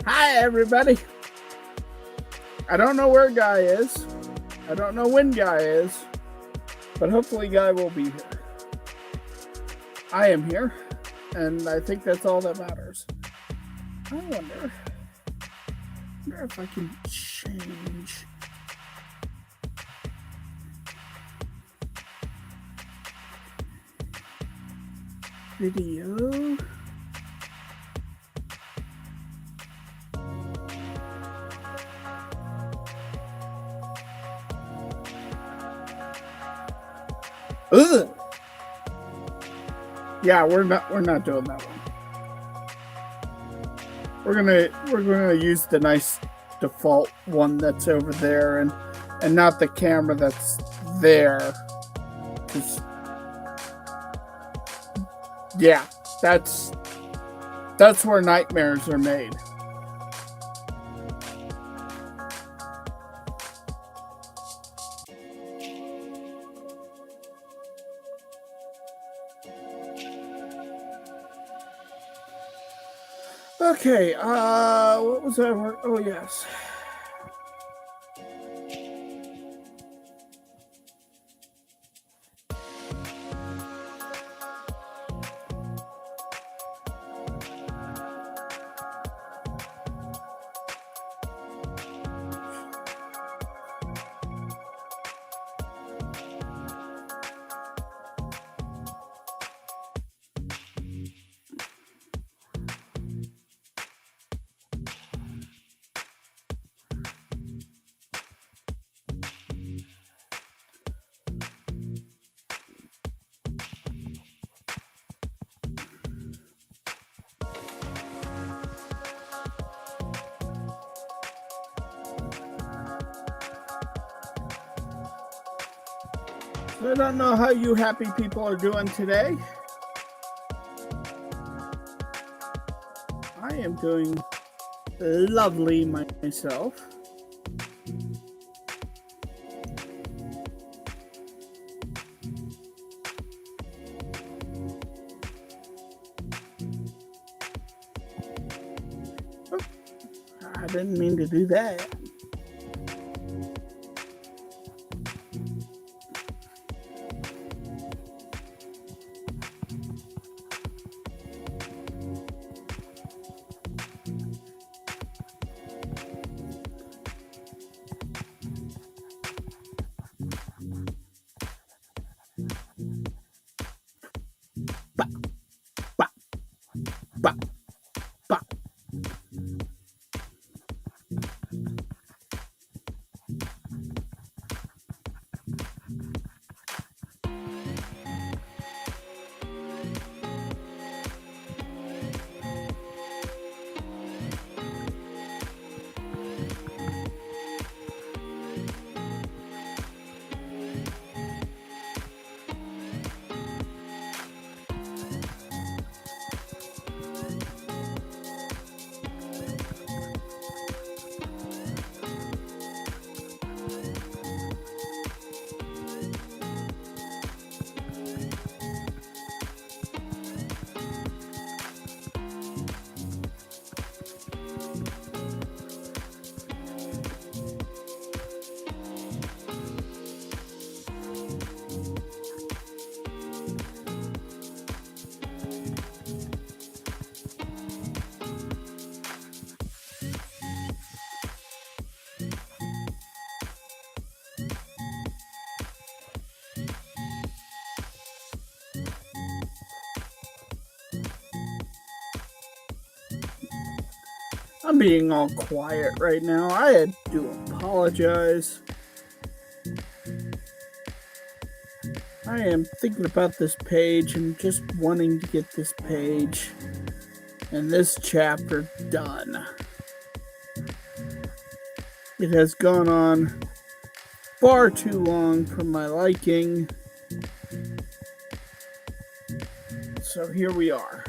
Hi, everybody. I don't know where Guy is. I don't know when Guy is. But hopefully Guy will be here. I am here. And I think that's all that matters. I wonder if I can change video. Ugh. Yeah, we're not doing that one. We're gonna use the nice default one that's over there and not the camera that's there. 'Cause, yeah, that's where nightmares are made. Okay, what was that word? Oh, yes. I don't know how you happy people are doing today. I am doing lovely myself. Oh, I didn't mean to do that. Bah, bah. I'm being all quiet right now. I had to apologize. I am thinking about this page and just wanting to get this page and this chapter done. It has gone on far too long for my liking. So here we are.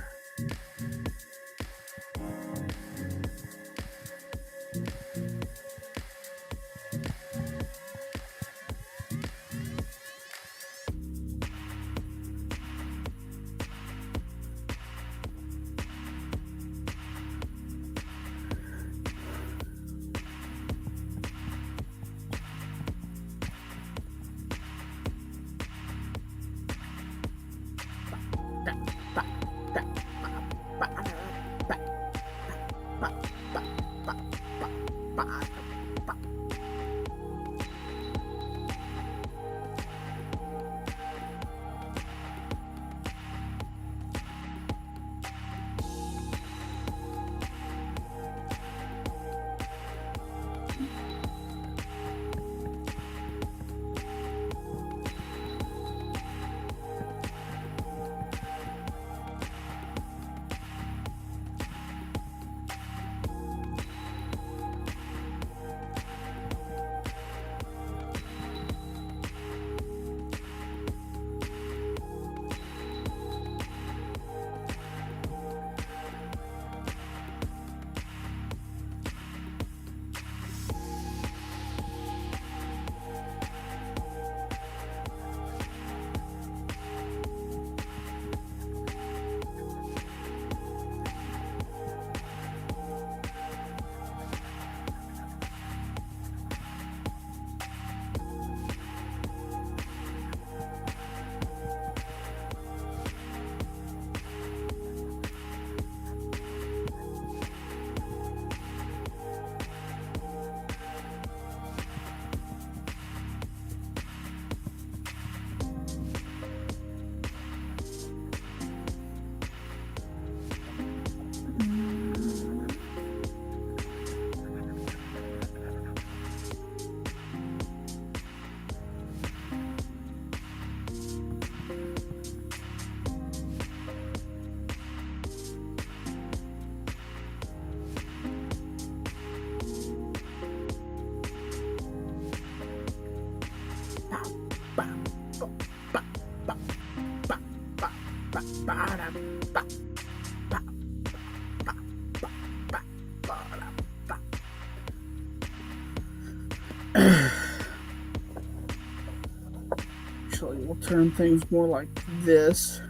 Actually, we'll turn things more like this.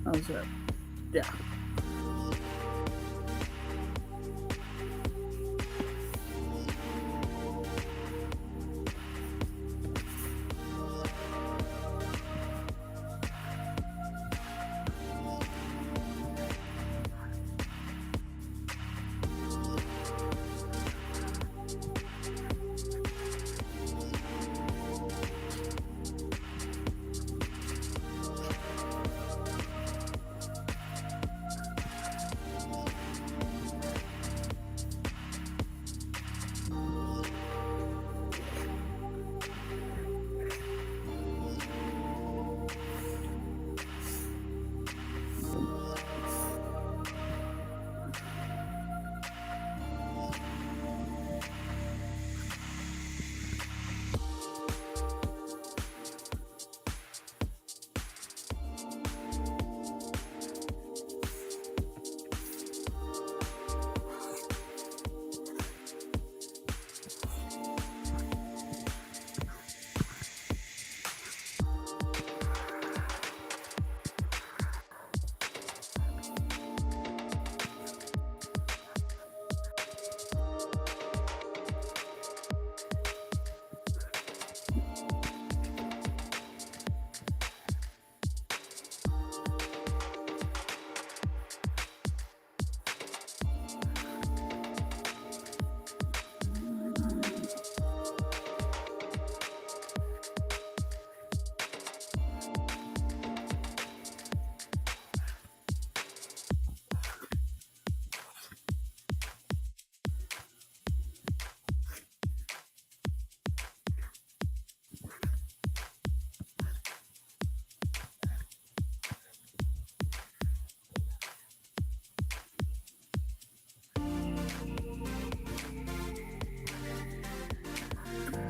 How's that? Yeah.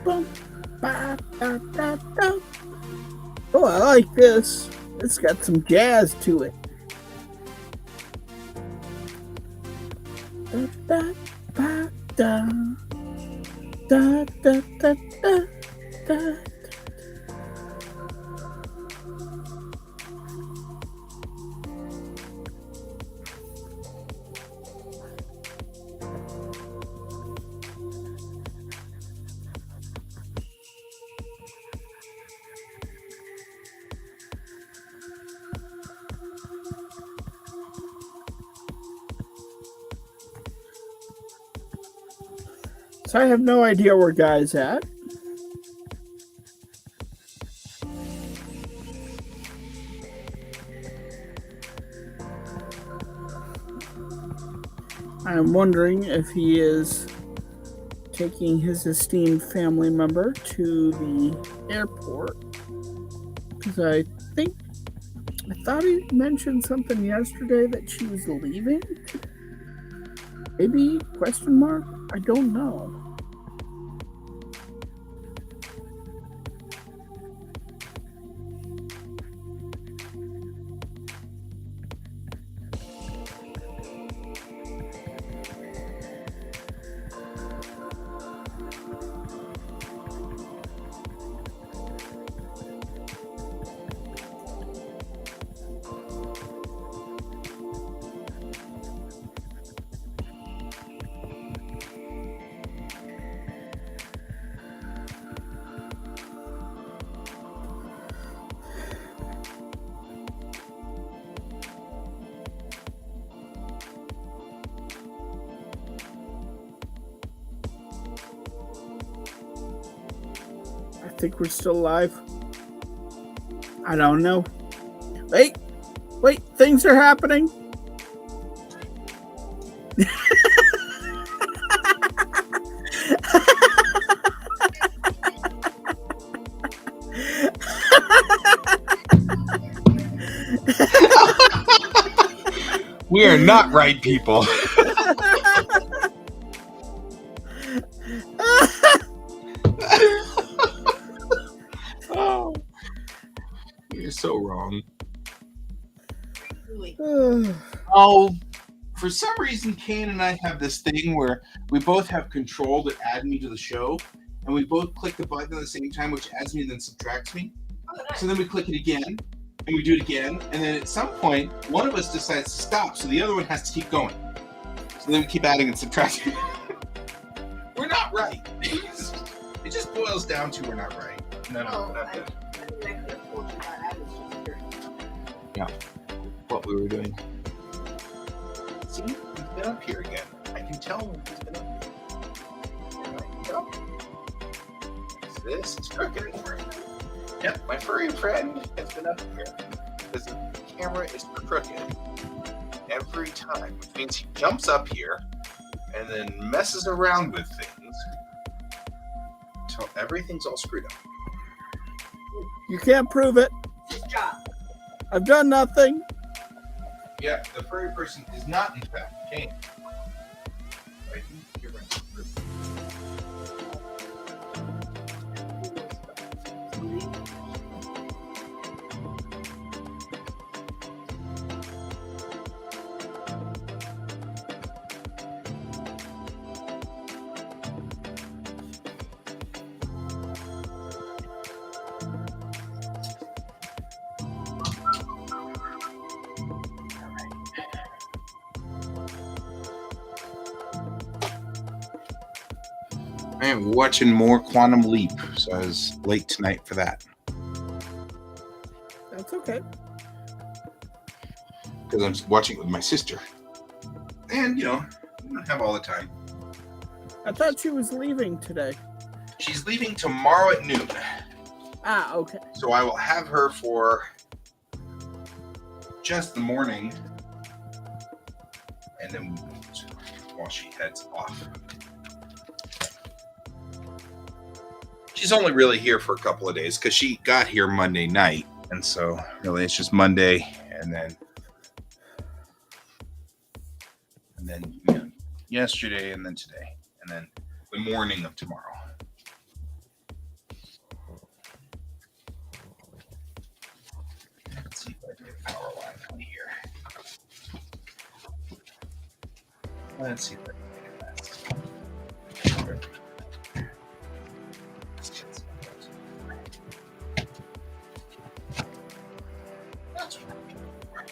Boom, ba, da, da, da. Oh, I like this. It's got some jazz to it. Da, da, ba, da. Da, da, da, da, da. So I have no idea where Guy's at. I'm wondering if he is taking his esteemed family member to the airport. Because I thought he mentioned something yesterday that she was leaving. Maybe? Question mark? I don't know. I think we're still alive. I don't know. Wait, things are happening. We are not right people. Oh, you're so wrong. wrong. Really? Oh, for some reason, Kane and I have this thing where we both have control to add me to the show, and we both click the button at the same time, which adds me and then subtracts me. Oh, nice. So then we click it again, and we do it again, and then at some point, one of us decides to stop, so the other one has to keep going. So then we keep adding and subtracting. We're not right. It just boils down to we're not right. No, I think I could have told you that. I was just curious. What we were doing. See, he's been up here again. I can tell he's been up here. This is crooked. Yep, my furry friend has been up here because the camera is crooked every time, which means he jumps up here and then messes around with things until everything's all screwed up. You can't prove it. It's his job. I've done nothing. Yeah, the furry person is not, in fact, Kane. I think you're right. I am watching more Quantum Leap, so I was late tonight for that. That's okay. Because I'm watching it with my sister. And, you know, we don't have all the time. I thought she was leaving today. She's leaving tomorrow at noon. Ah, okay. So I will have her for just the morning. And then while she heads off. She's only really here for a couple of days because she got here Monday night. And so really it's just Monday and then you know, yesterday and then today. And then the morning of tomorrow. Let's see if I can get a power line on here. Let's see if I can get that. That's what I'm looking for.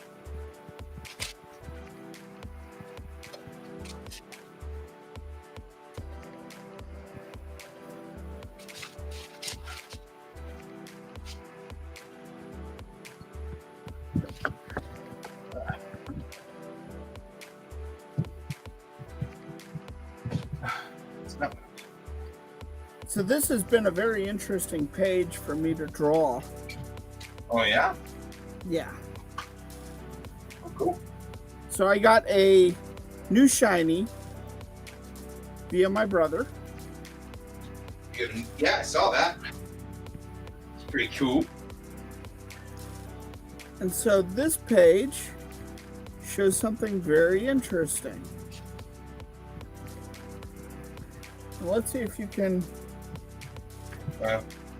It's not. So this has been a very interesting page for me to draw. Oh yeah? Yeah. Oh, cool. So I got a new shiny via my brother. Good. Yeah, I saw that. It's pretty cool. And so this page shows something very interesting. Let's see if you can.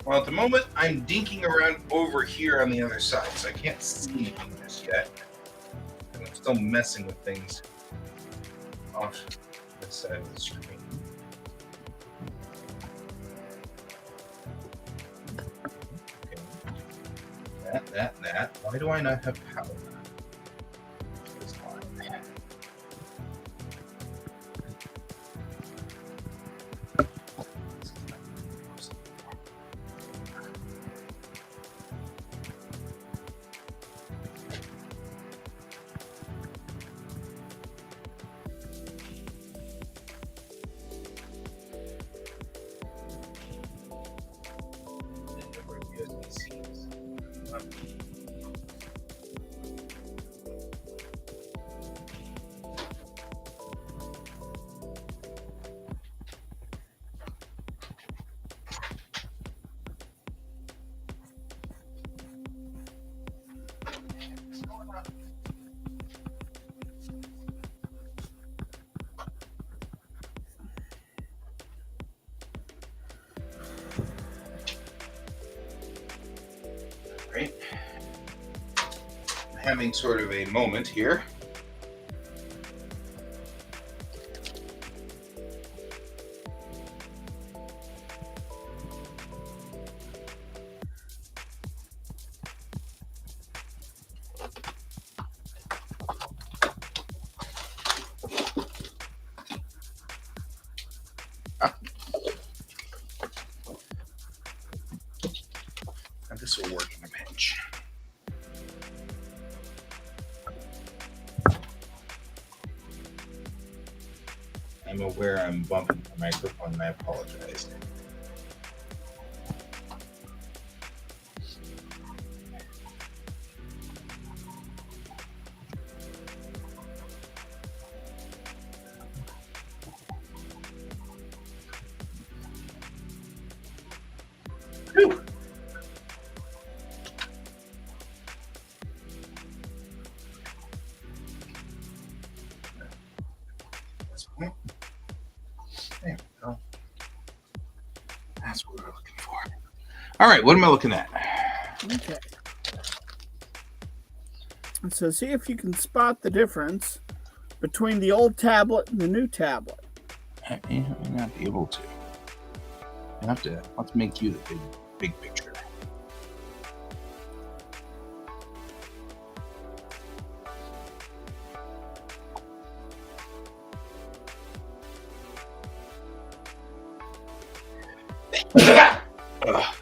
Well, at the moment, I'm dinking around over here on the other side, so I can't see anything just yet. And I'm still messing with things off this side of the screen. Okay. That. Why do I not have power? This line. having sort of a moment here. And this will work in a pinch. I'm aware I'm bumping the microphone and I apologize. Whew. That's fine. There we go. That's what we're looking for. All right, what am I looking at? Okay. So see if you can spot the difference between the old tablet and the new tablet. I may not be able to. I have to. Let's make you the big picture. Ugh.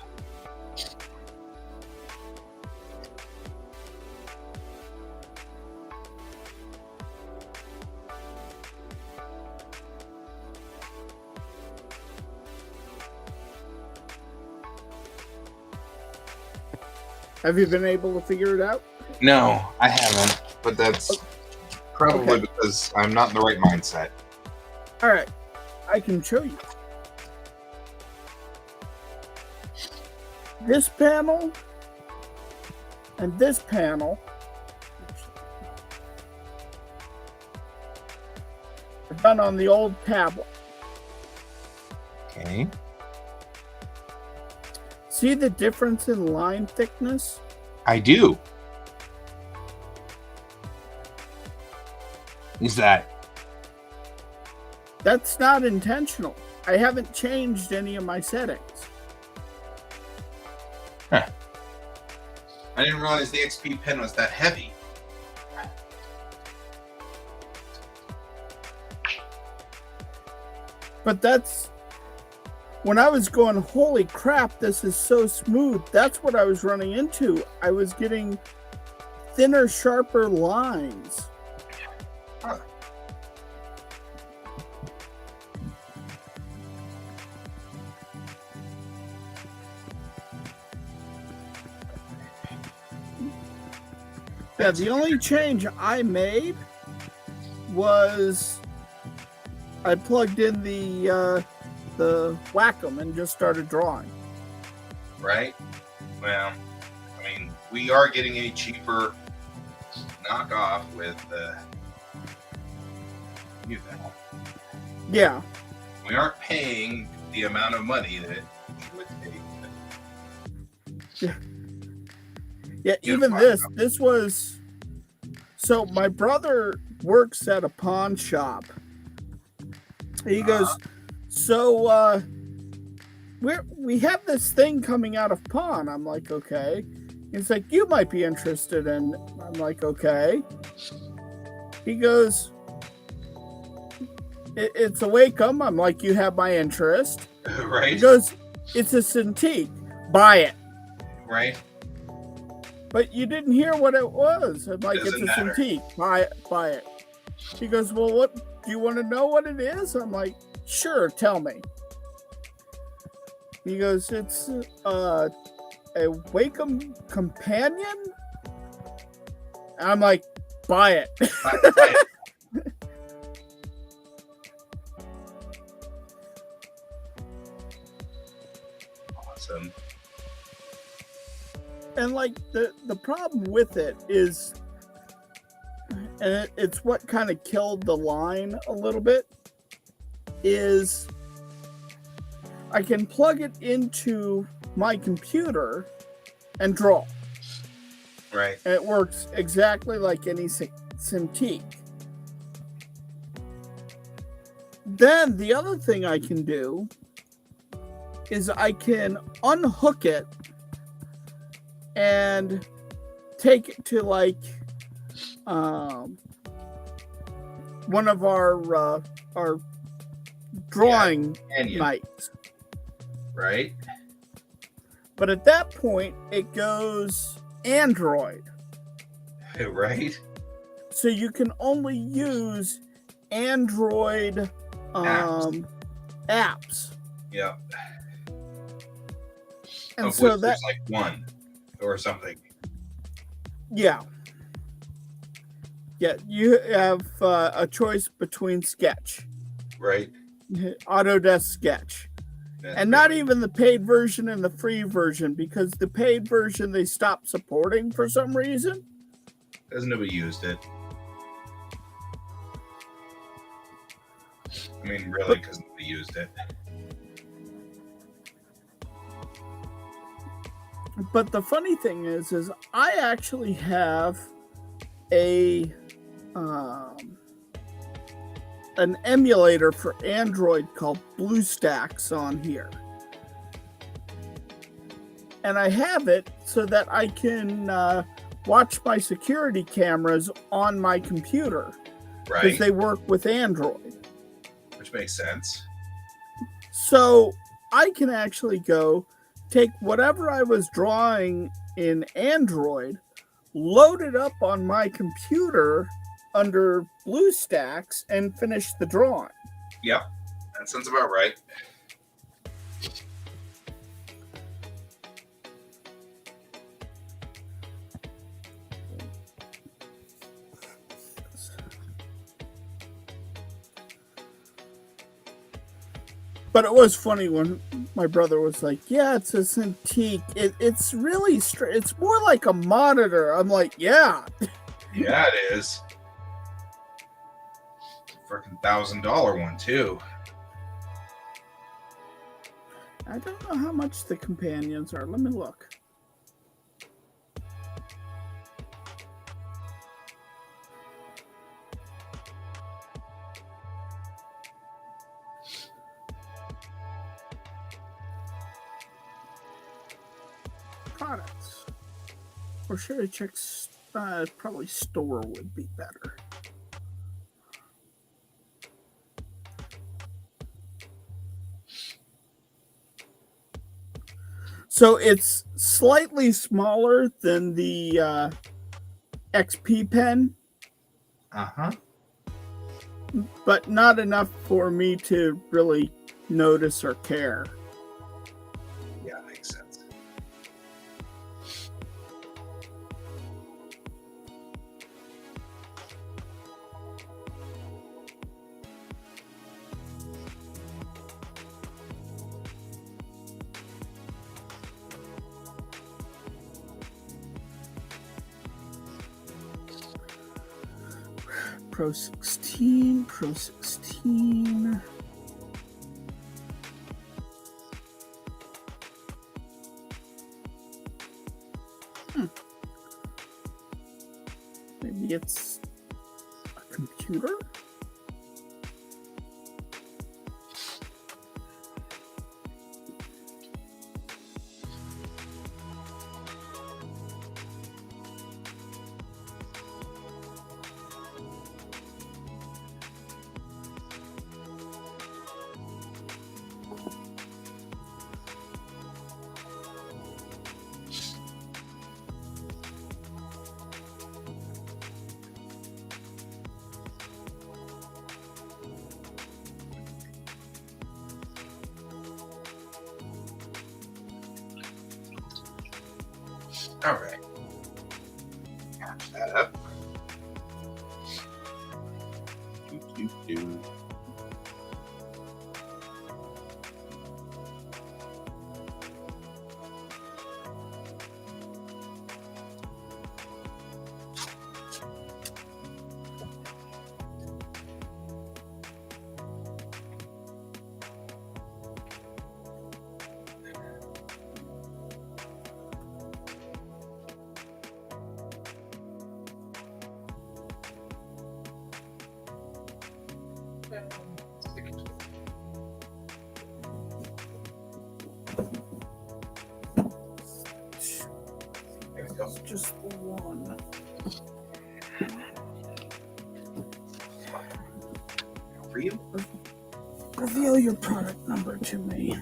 Have you been able to figure it out? No, I haven't. But that's probably Okay. because I'm not in the right mindset. All right, I can show you. This panel and this panel are done on the old tablet. Okay. See the difference in line thickness? I do. Is that? That's not intentional. I haven't changed any of my settings. Huh. I didn't realize the XP pen was that heavy. But that's when I was going, holy crap, this is so smooth. That's what I was running into. I was getting thinner, sharper lines. Huh. Yeah, the only change I made was I plugged in the QuaCk and just started drawing. Right? Well, I mean, we are getting a cheaper knockoff with the new panel. Yeah, We aren't paying the amount of money that we would pay. yeah. Yeah, Even fine. this was. So my brother works at a pawn shop. He goes, so we have this thing coming out of pawn. I'm like, okay. He's like, you might be interested in. I'm like, okay. He goes, it's a Wacom. I'm like, you have my interest. Right? He goes, it's a Cintiq. Buy it. Right? But you didn't hear what it was. I'm like, Doesn't it's a matter. Cintiq. Buy it. Buy it. He goes, well, what do you want to know what it is? I'm like, sure, tell me. He goes, it's a Wacom companion. I'm like, buy it. Buy it. Awesome. And like the problem with it is, and it's what kind of killed the line a little bit, is I can plug it into my computer and draw. Right. And it works exactly like any Cintiq. Then the other thing I can do is I can unhook it and take it to like one of our drawing nights. Right. But at that point, it goes Android. Right. So you can only use Android apps. Yeah. And of so which there's like one or something. Yeah. Yeah, you have a choice between Sketch. Right. Autodesk Sketch. And not even the paid version and the free version, because the paid version they stopped supporting for some reason. Because nobody used it. I mean, really, because nobody used it. But the funny thing is I actually have an emulator for Android called BlueStacks on here. And I have it so that I can watch my security cameras on my computer. Right. Because they work with Android. Which makes sense. So I can actually go take whatever I was drawing in Android, load it up on my computer under BlueStacks, and finish the drawing. Yep, that sounds about right. But it was funny when my brother was like, yeah, it's a Cintiq. It's really straight. It's more like a monitor. I'm like, yeah. Yeah, it is. Freaking $1,000 one, too. I don't know how much the companions are. Let me look. Products. Or should I check? Probably store would be better. So it's slightly smaller than the XP pen. Uh-huh. But not enough for me to really notice or care. Yeah, makes sense. Pro 16, Pro 16. Maybe it's a computer? All right. Catch that up. Do. Stick it. There we go. It's just the one. For you. Reveal your product number to me.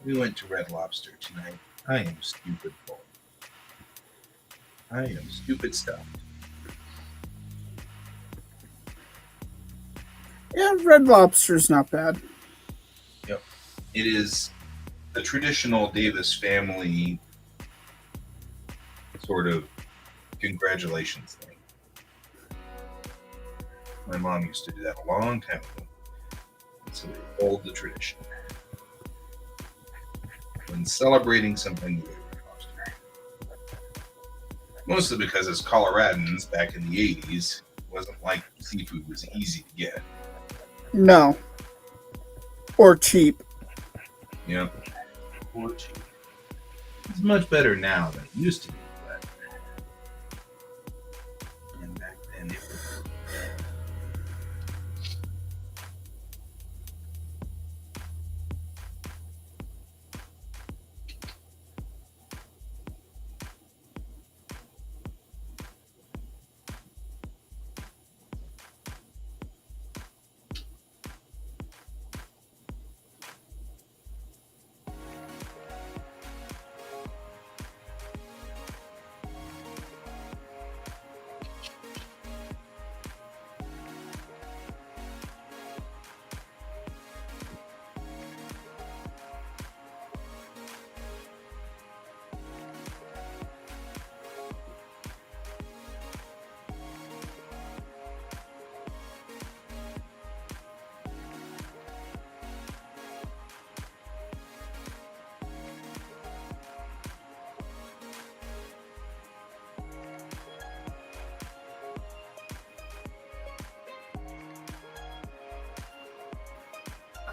We went to Red Lobster tonight. I am stupid full. I am stupid stuffed. Yeah, Red Lobster's not bad. Yep. It is the traditional Davis family sort of congratulations thing. My mom used to do that a long time ago. So they hold the tradition. When celebrating something new. Mostly because as Coloradans back in the 80s, it wasn't like seafood was easy to get. No. Or cheap. Yep. Or cheap. It's much better now than it used to be, but and back then it was.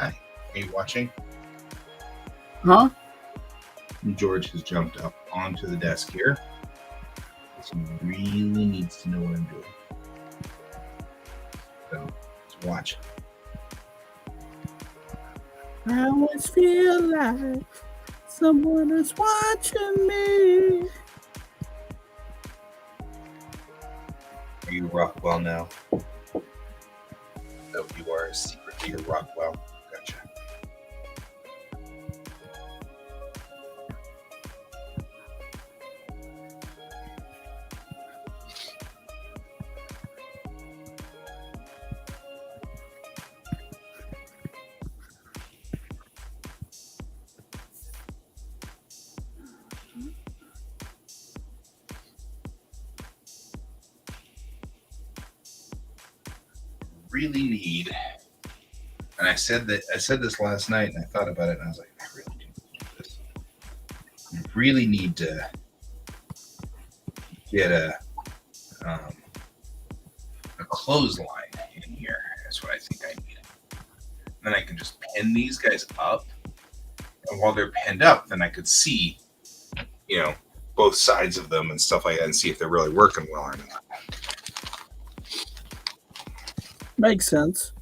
Hi, are you watching? Huh? George has jumped up onto the desk here. He really needs to know what I'm doing. So, let's watch it. I always feel like someone is watching me. Are you Rockwell now? No, you are secretly a Rockwell. Gotcha. Really need, and I said this last night, and I thought about it, and I was like, I really do need this. You really need to get a clothesline in here. That's what I think I need. Then I can just pin these guys up. And while they're pinned up, then I could see, both sides of them and stuff like that and see if they're really working well or not. Makes sense.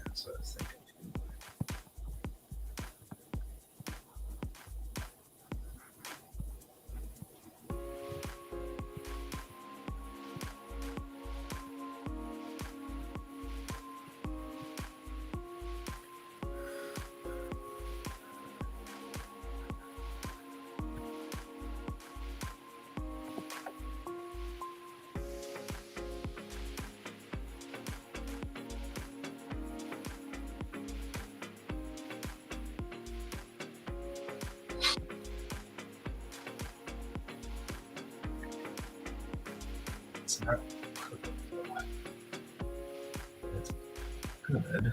That's what I was thinking. It's not cooking. It's good.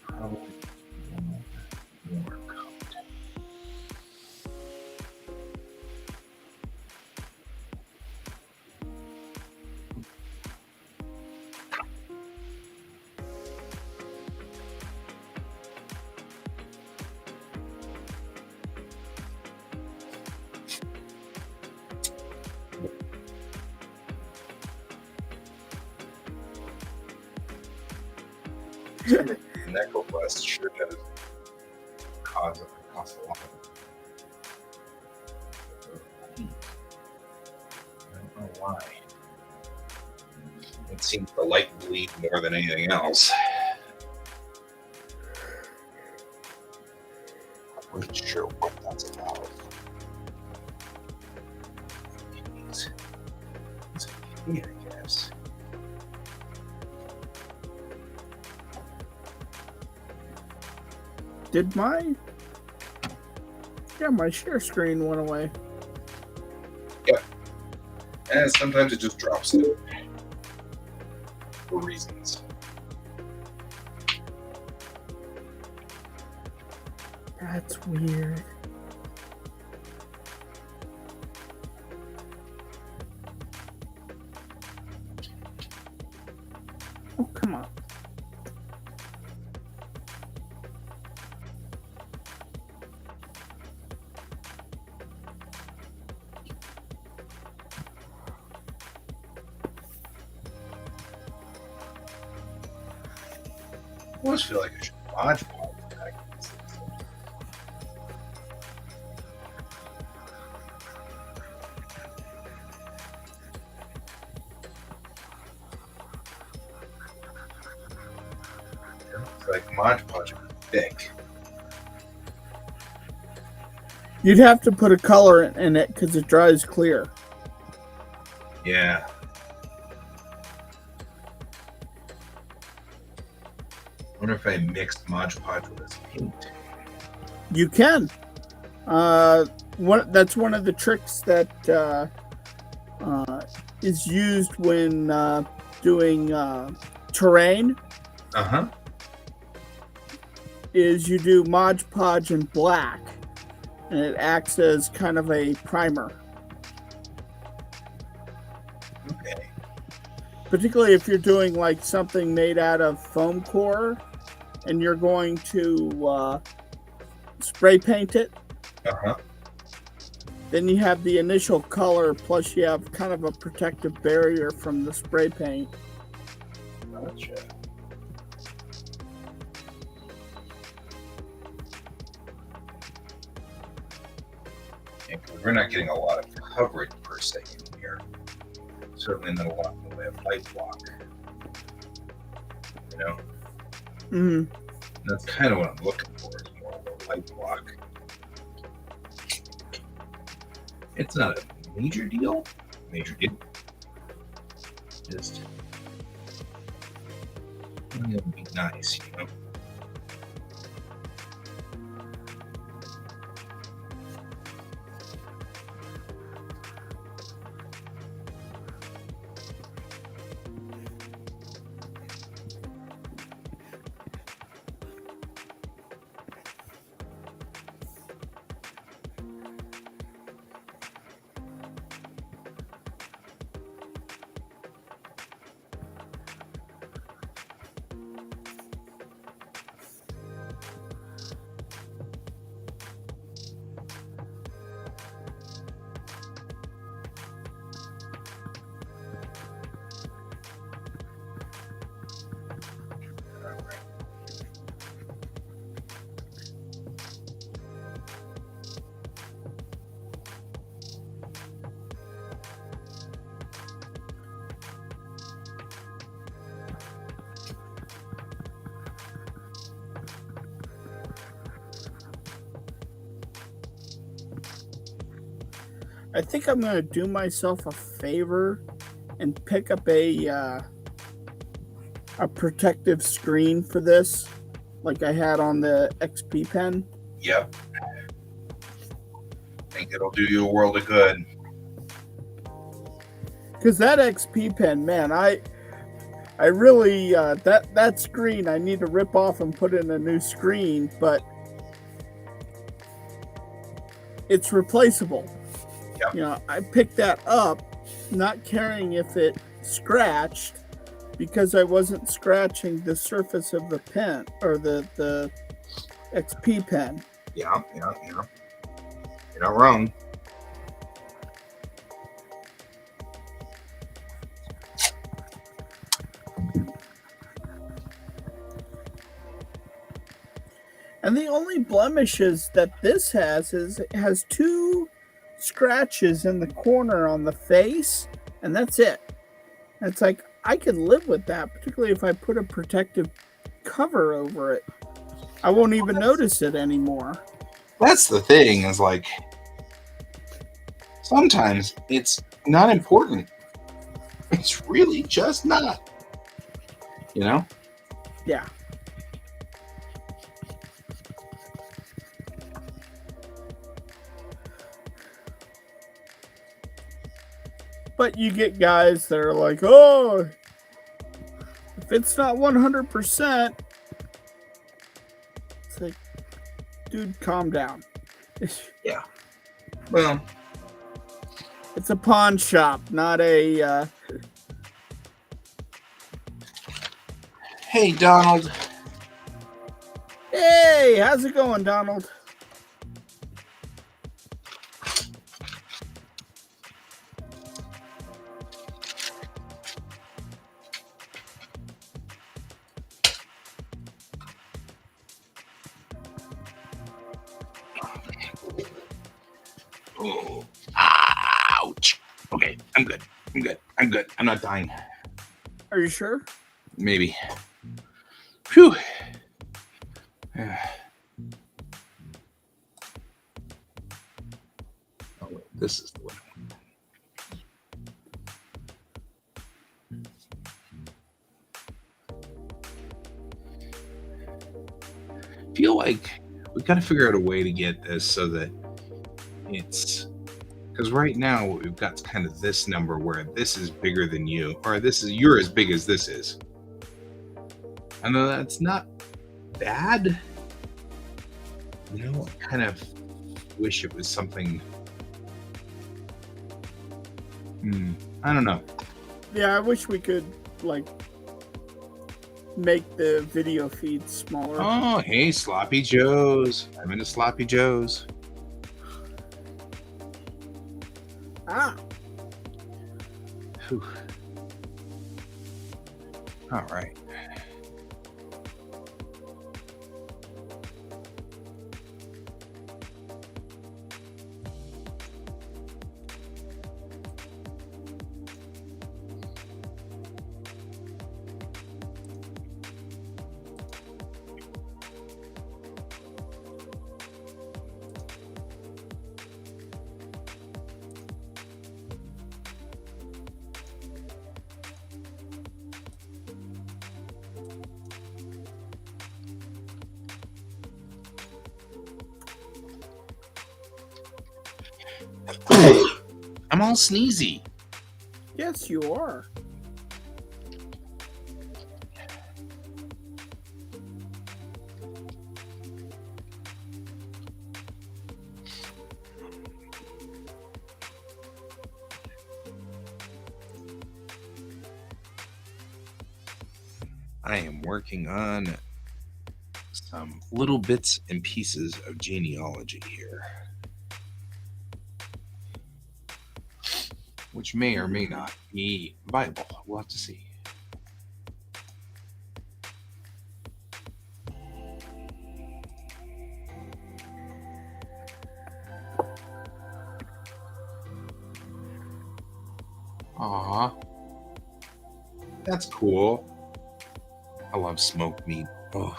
Probably more cooked. Necroblast sure does cause a lot. I don't know why. It seems to like bleed more than anything else. I'm not sure what that's about. It's okay, I guess. Did my share screen went away. Yep. And sometimes it just drops it for reasons. That's weird. Oh, come on. I almost feel like I should modify the pack. It's like Mod Podge is thick. You'd have to put a color in it because it dries clear. Yeah. I wonder if I mixed Mod Podge with this paint. You can. That's one of the tricks that is used when doing terrain. Uh-huh. Is you do Mod Podge in black, and it acts as kind of a primer. Okay. Particularly if you're doing like something made out of foam core, and you're going to spray paint it. Uh-huh. Then you have the initial color, plus you have kind of a protective barrier from the spray paint. Gotcha. Yeah, 'cause we're not getting a lot of coverage per se in here. Certainly not a lot in the way of light block. You know? Mm-hmm. That's kind of what I'm looking for, is more of a light block. It's not a major deal. Just it would be nice, you know. I think I'm going to do myself a favor and pick up a protective screen for this, like I had on the XP pen. Yep. I think it'll do you a world of good. Because that XP pen, man, I really that screen I need to rip off and put in a new screen, but it's replaceable. Yep. You know, I picked that up, not caring if it scratched, because I wasn't scratching the surface of the pen or the XP pen. Yeah. You're not wrong. And the only blemishes that this has is it has 2 scratches in the corner on the face, and that's it. It's like, I can live with that, particularly if I put a protective cover over it. I won't even notice it anymore. That's the thing, is like, sometimes it's not important. It's really just not. You know? Yeah. But you get guys that are like, oh, if it's not 100%, it's like, dude, calm down. Yeah. Well, it's a pawn shop, not a... Hey, Donald. Hey, how's it going, Donald? Oh, ouch. Okay, I'm good. I'm not dying. Are you sure? Maybe. Phew. Oh, wait, this is the one. I feel like we got to figure out a way to get this so that it's, because right now what we've got is kind of this number where this is bigger than you, or you're as big as this is. I know that's not bad. You know, I kind of wish it was something. I don't know. Yeah, I wish we could, like, make the video feed smaller. Oh, hey, Sloppy Joe's. I'm into Sloppy Joe's. Ah. Whew. All right. I'm all sneezy. Yes, you are. I am working on some little bits and pieces of genealogy here, which may or may not be viable. We'll have to see. Aw, that's cool. I love smoked meat. Oh.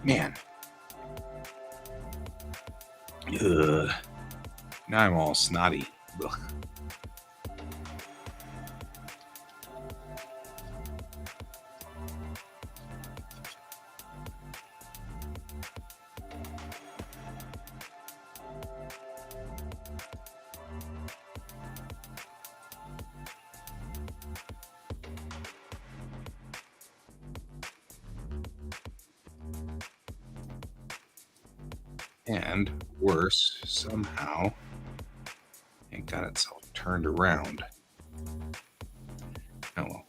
Man. Ugh. Now I'm all snotty. Ugh. And worse, somehow it got itself turned around. Oh well.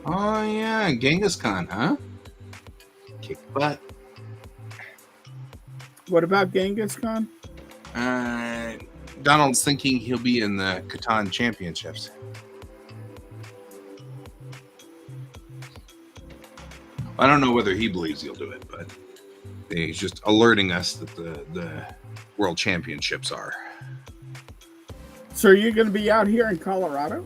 Oh yeah, Genghis Khan, huh? Kick butt. What about Genghis Khan? Donald's thinking he'll be in the Catan Championships. I don't know whether he believes he'll do it, but he's just alerting us that the World Championships are. So are you going to be out here in Colorado?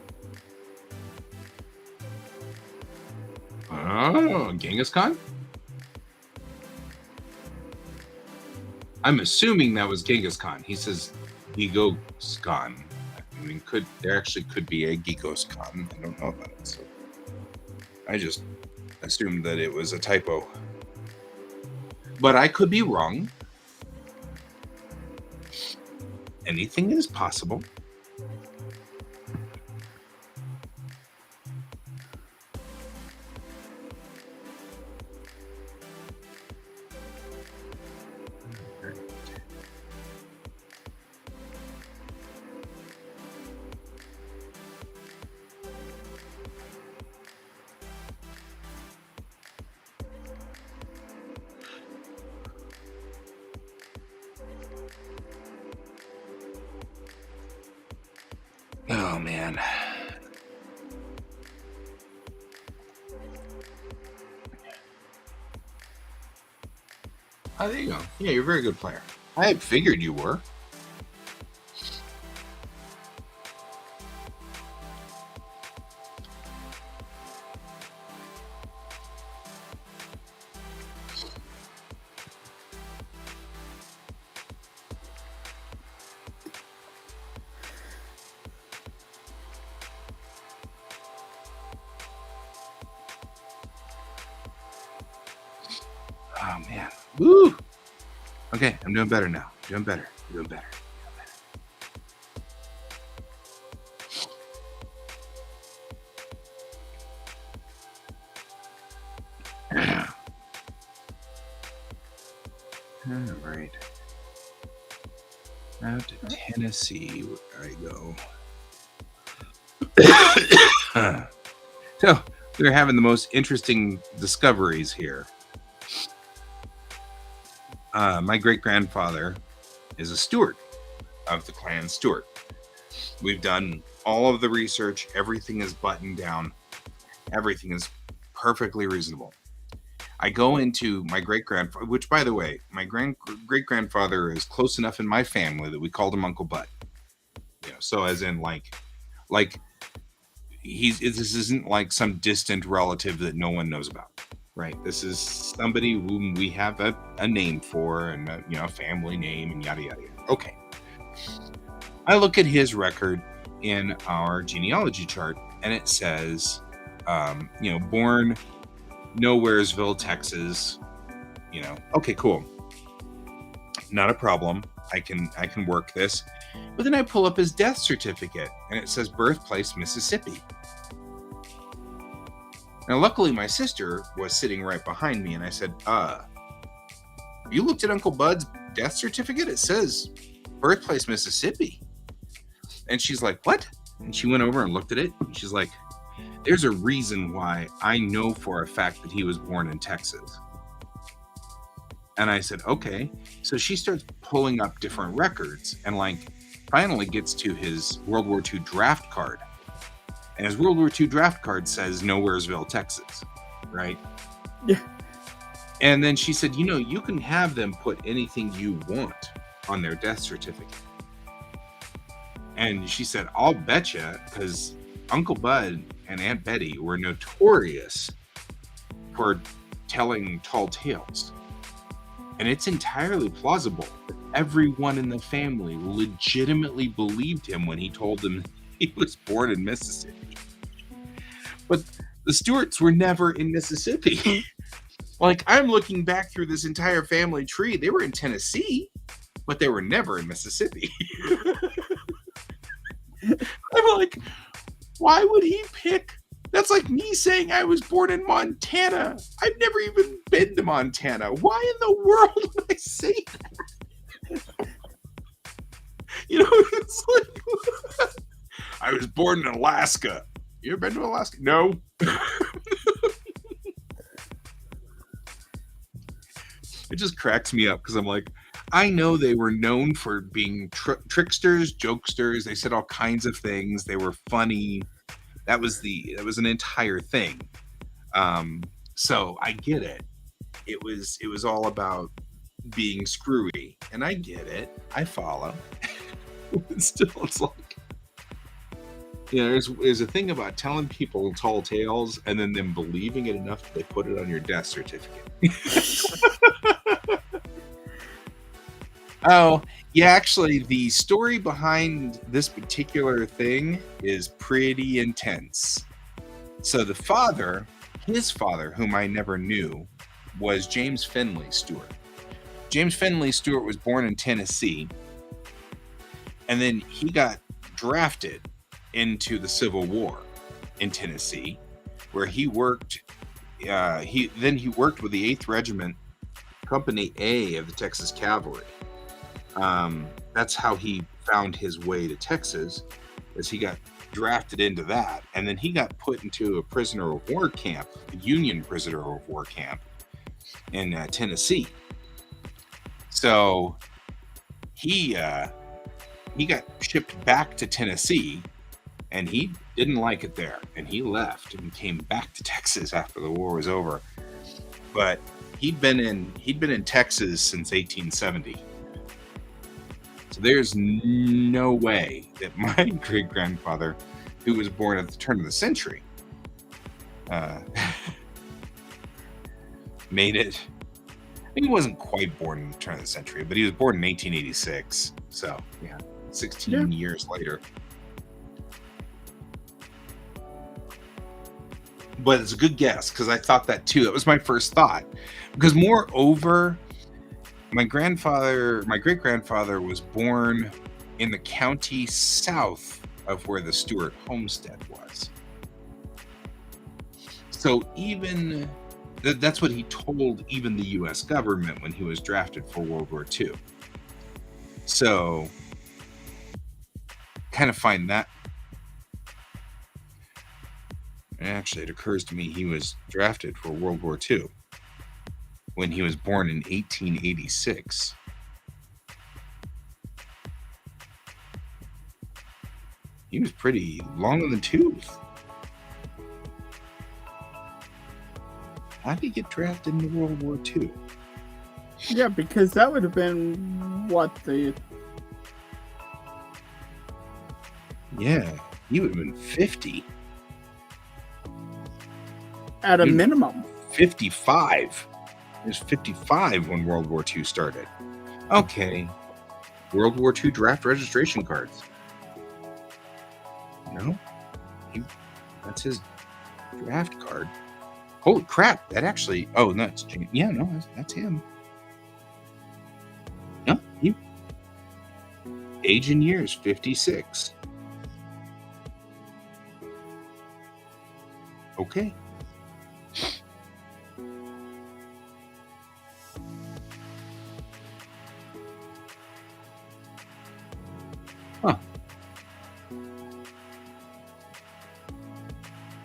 Oh, Genghis Khan? I'm assuming that was Genghis Khan. He says Gigos Khan. I mean, there actually could be a Gigos Khan. I don't know about it, so I just assumed that it was a typo. But I could be wrong. Anything is possible. Oh, man. Oh, there you go. Yeah, you're a very good player. I had figured you were. Oh, man. Woo! Okay, I'm doing better now. Doing better. All right. Out to Tennessee, where I go. So, we're having the most interesting discoveries here. My great-grandfather is a steward of the clan Stewart. We've done all of the research. Everything is buttoned down. Everything is perfectly reasonable. I go into my great-grandfather, which, by the way, my great-grandfather is close enough in my family that we called him Uncle Bud. You know, so as in like this isn't like some distant relative that no one knows about. Right. This is somebody whom we have a name for and a family name and yada, yada, yada. Okay. I look at his record in our genealogy chart and it says, born Nowheresville, Texas, okay, cool. Not a problem. I can work this. But then I pull up his death certificate and it says birthplace, Mississippi. Now, luckily, my sister was sitting right behind me, and I said, you looked at Uncle Bud's death certificate? It says birthplace, Mississippi. And she's like, what? And she went over and looked at it, and she's like, there's a reason why I know for a fact that he was born in Texas. And I said, okay. So she starts pulling up different records, and finally gets to his World War II draft card. And his World War II draft card says Nowheresville, Texas, right? Yeah. And then she said, you can have them put anything you want on their death certificate. And she said, I'll bet you, because Uncle Bud and Aunt Betty were notorious for telling tall tales. And it's entirely plausible that everyone in the family legitimately believed him when he told them he was born in Mississippi. But the Stewarts were never in Mississippi. Like, I'm looking back through this entire family tree. They were in Tennessee, but they were never in Mississippi. I'm like, why would he pick? That's like me saying I was born in Montana. I've never even been to Montana. Why in the world would I say that? You know, it's like, I was born in Alaska. You ever been to Alaska? No. It just cracks me up because I'm like, I know they were known for being tricksters, jokesters. They said all kinds of things. They were funny. That was an entire thing. So I get it. It was all about being screwy, and I get it. I follow. But still, it's like, you know, there's a thing about telling people tall tales and then them believing it enough that they put it on your death certificate. Oh, yeah, actually, the story behind this particular thing is pretty intense. So his father, whom I never knew, was James Finley Stewart. James Finley Stewart was born in Tennessee, and then he got drafted into the Civil War in Tennessee, where he worked. He worked with the 8th Regiment, Company A of the Texas Cavalry. That's how he found his way to Texas, as he got drafted into that, and then he got put into a prisoner of war camp, a Union prisoner of war camp in Tennessee. So he got shipped back to Tennessee, and he didn't like it there, and he left and came back to Texas after the war was over. But he'd been in Texas since 1870. So there's no way that my great-grandfather, who was born at the turn of the century, made it. I think he wasn't quite born in the turn of the century, but he was born in 1886. So, yeah, 16 years later. But it's a good guess, because I thought that too. That was my first thought. Because moreover, my great-grandfather was born in the county south of where the Stewart homestead was. So even that's what he told even the U.S. government when he was drafted for World War II. So kind of find that. Actually, it occurs to me he was drafted for World War II when he was born in 1886. He was pretty long in the tooth. How did he get drafted into World War II? Yeah, because that would have been Yeah, he would have been 50. At a minimum. 55. He was 55 when World War II started. Okay. World War II draft registration cards. No? That's his draft card. Holy crap. That actually... Oh, no, it's... Yeah, no, that's him. No, he... Age in years, 56. Okay. Huh.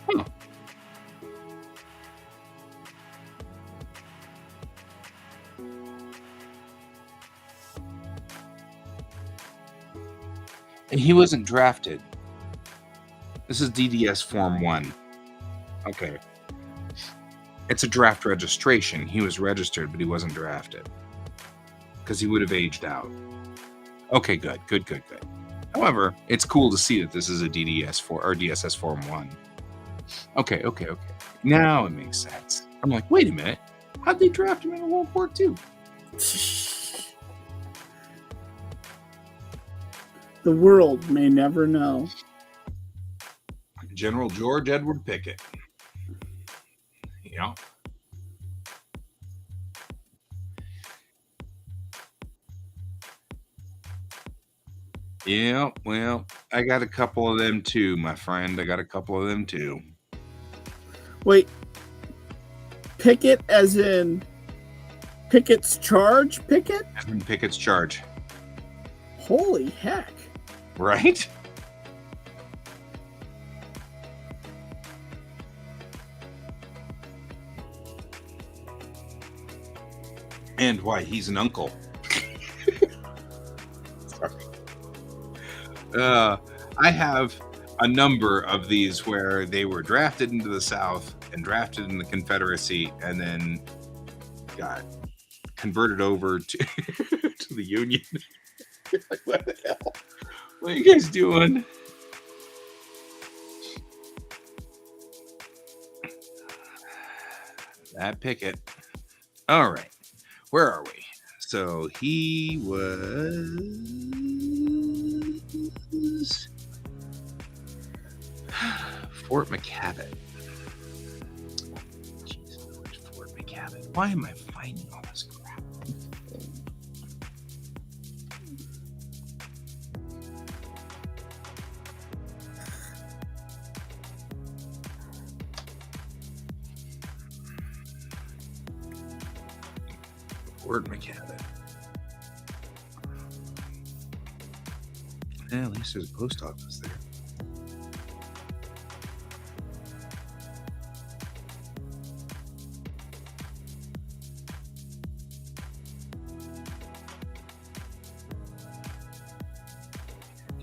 Huh. And he wasn't drafted. This is DDS Form 1. Okay. It's a draft registration. He was registered, but he wasn't drafted. Because he would have aged out. Okay, good. However, it's cool to see that this is a DDS4 or DSS Form 1. Okay. Now it makes sense. I'm like, wait a minute. How'd they draft him in World War II? The world may never know. General George Edward Pickett. Yeah. Yeah, well, I got a couple of them too, my friend. I got a couple of them too. Wait, Pickett as in Pickett's charge? Pickett? Pickett's charge. Holy heck. Right? And why, he's an uncle. Sorry. I have a number of these where they were drafted into the South and drafted in the Confederacy and then got converted over to, to the Union. Like, what the hell? What are you guys doing? That Pickett. All right. Where are we? So he was Fort McCavitt. Jesus, where's Fort McCavitt? Why am I finding all this crap? Fort McCavitt. Yeah, at least there's a post office there.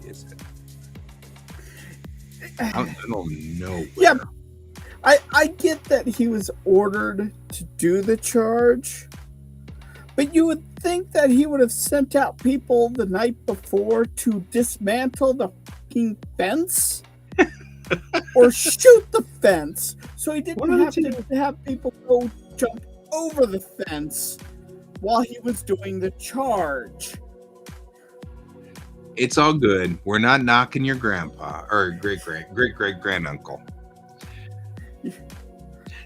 Is it? I don't know. Yeah, I get that he was ordered to do the charge, but you would think that he would have sent out people the night before to dismantle the fucking fence or shoot the fence, so he didn't have to have people go jump over the fence while he was doing the charge. It's all good. We're not knocking your grandpa or great granduncle.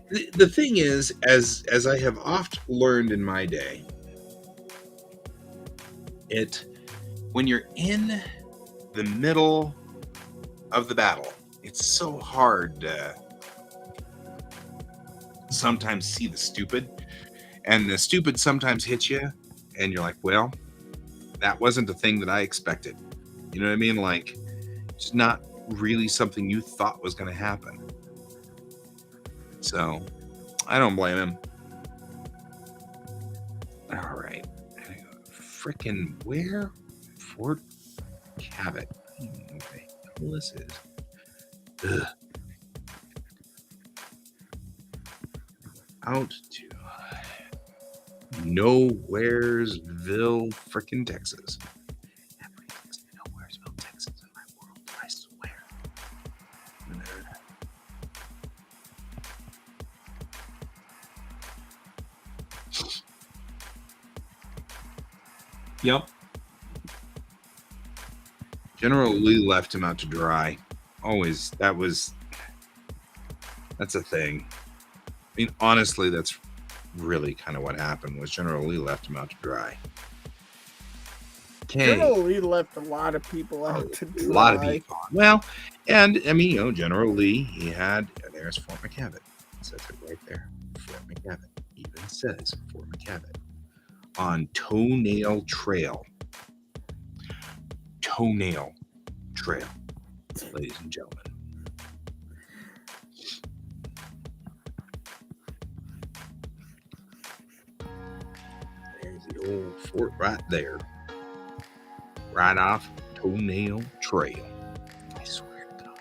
The thing is, as I have oft learned in my day, when you're in the middle of the battle, it's so hard to sometimes see the stupid, and the stupid sometimes hits you, and you're like, well, that wasn't the thing that I expected. You know what I mean? Like, it's not really something you thought was going to happen. So, I don't blame him. All right. Frickin' where? Fort Cabot. Okay. Well, this is. Ugh. Out to Nowheresville, frickin' Texas. Everything's Nowheresville, Texas in my world, I swear. Yep. General Lee left him out to dry. Always, that's a thing. I mean, honestly, that's really kind of what happened was General Lee left him out to dry. Okay. General Lee left a lot of people out to dry. A lot of people. Well, and I mean, General Lee, he had, there's Fort McCavitt. It says it right there. Fort McCavitt. Even says Fort McCavitt. On Toenail Trail. Toenail Trail, ladies and gentlemen. There's the old fort right there. Right off Toenail Trail. I swear to God.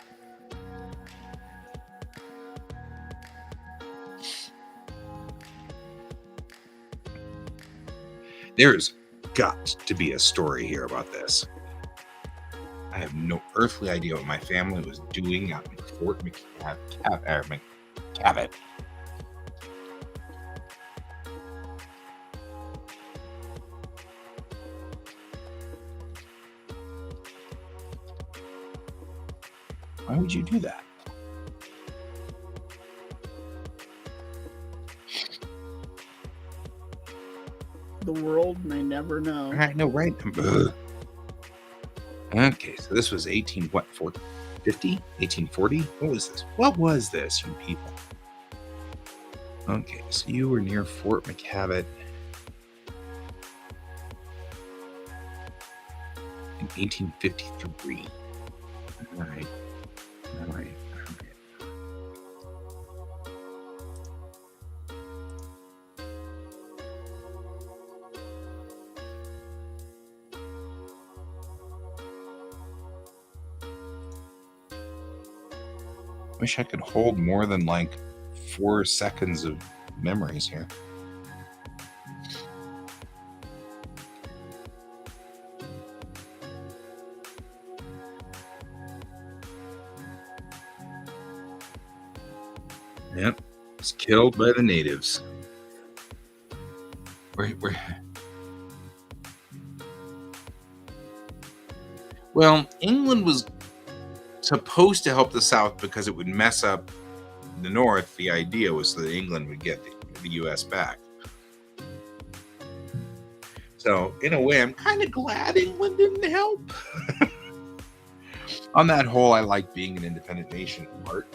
There's got to be a story here about this. I have no earthly idea what my family was doing out in Fort McCavitt. Why would you do that? The world may never know. I know, right? Okay, so this was 1840? What was this? What was this, you people? Okay, so you were near Fort McCavitt in 1853. All right. Wish I could hold more than like 4 seconds of memories here. Yep, was killed by the natives. Well, England was supposed to help the South because it would mess up the North. The idea was so that England would get the U.S. back. So, in a way, I'm kind of glad England didn't help. On that whole, I like being an independent nation part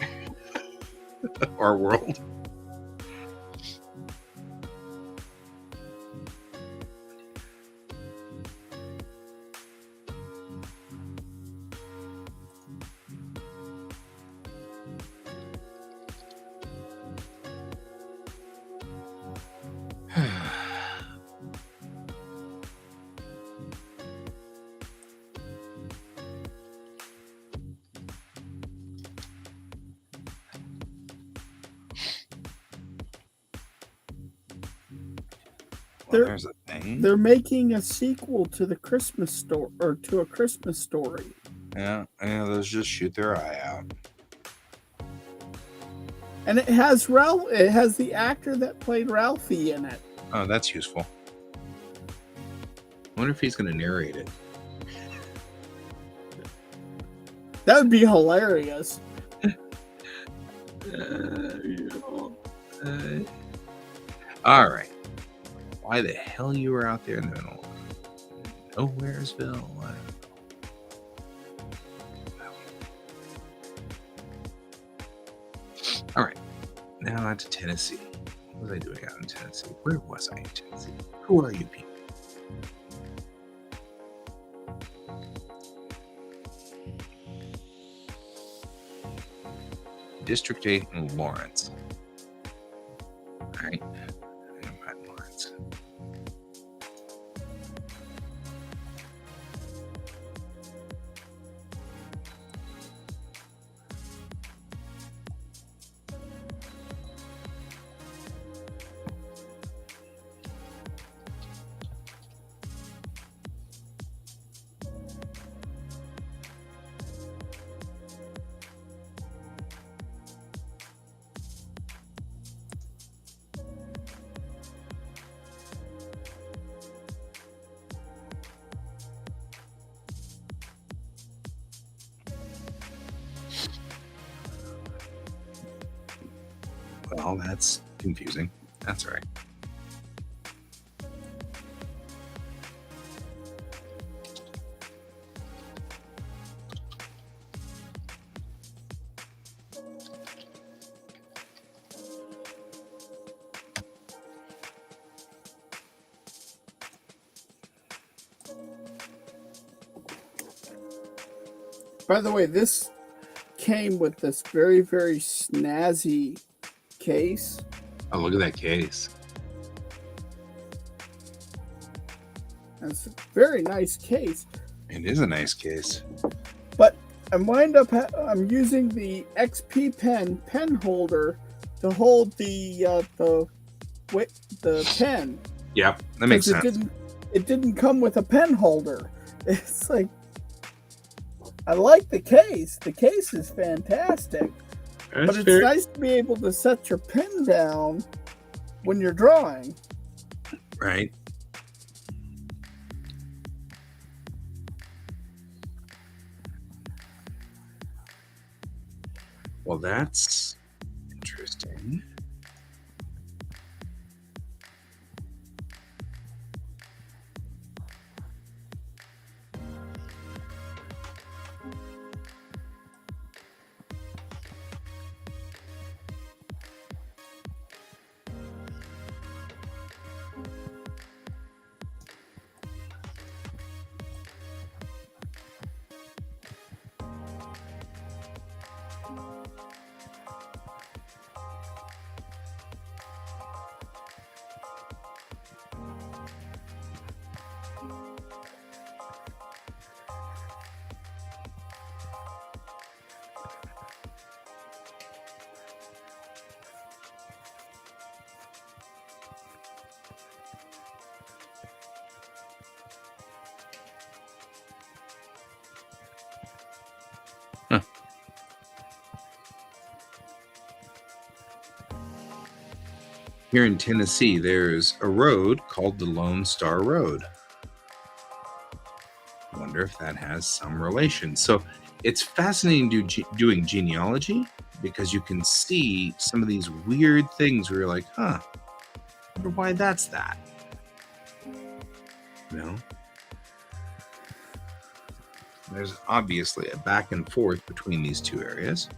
of our world. Well, there's a thing. They're making a sequel to the Christmas story, or to A Christmas Story. Yeah, let's just shoot their eye out. And it has Ralph. It has the actor that played Ralphie in it. Oh, that's useful. I wonder if he's going to narrate it. That would be hilarious. All right. Why the hell you were out there in the middle of Nowheresville? All right. Now on to Tennessee. What was I doing out in Tennessee? Where was I in Tennessee? Who are you people? District 8 in Lawrence. All right. I'm at Lawrence. Well, that's confusing. That's all right. By the way, this came with this very, very snazzy case. Oh, look at that case. It's a very nice case. It is a nice case. But I'm using the XP pen holder to hold the pen. Yep, that makes sense. it didn't come with a pen holder. It's like, I like the case. The case is fantastic. That's But it's fair. nice to be able to set your pen down when you're drawing. Right. Well, that's interesting. Here in Tennessee, there's a road called the Lone Star Road. I wonder if that has some relation. So it's fascinating doing genealogy because you can see some of these weird things where you're like, huh, I wonder why that's that. You know? There's obviously a back and forth between these two areas.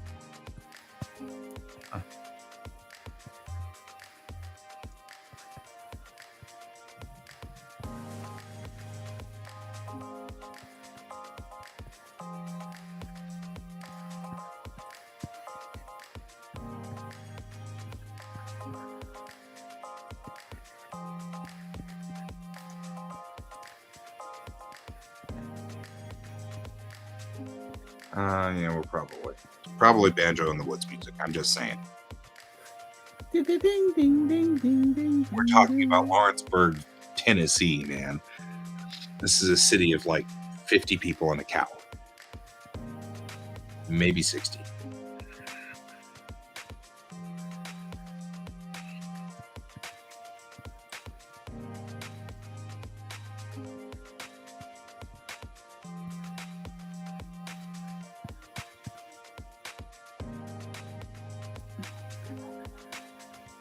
Yeah, we're probably Banjo in the Woods music. I'm just saying. Ding, ding, ding, ding, ding, ding, We're talking about Lawrenceburg, Tennessee, man. This is a city of like 50 people and a cow. Maybe 60.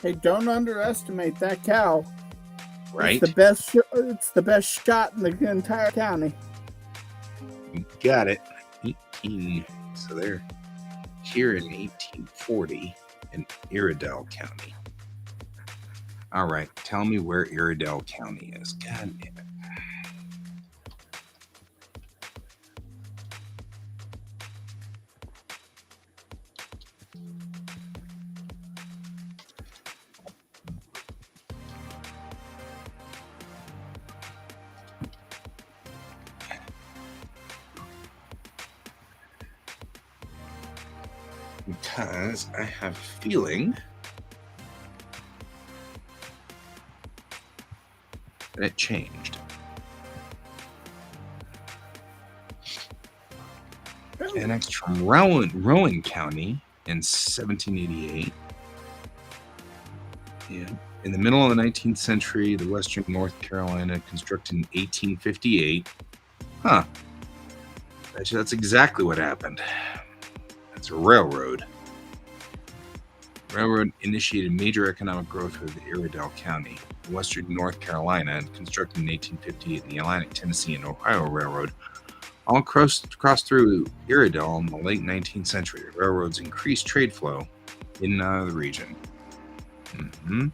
Hey, don't underestimate that cow. Right? It's the best shot in the entire county. You got it. 18. So they're here in 1840 in Iredell County. All right, tell me where Iredell County is. God damn it. Because I have a feeling that it changed. Annexed from Rowan County in 1788. Yeah. In the middle of the 19th century, the Western North Carolina constructed in 1858. Huh. Actually, that's exactly what happened. It's a railroad. Railroad initiated major economic growth with Iredell County, Western North Carolina, and constructed in 1858 the Atlantic, Tennessee, and Ohio Railroad. All crossed through Iredell in the late 19th century. The railroads increased trade flow in and out of the region. Mm-hmm.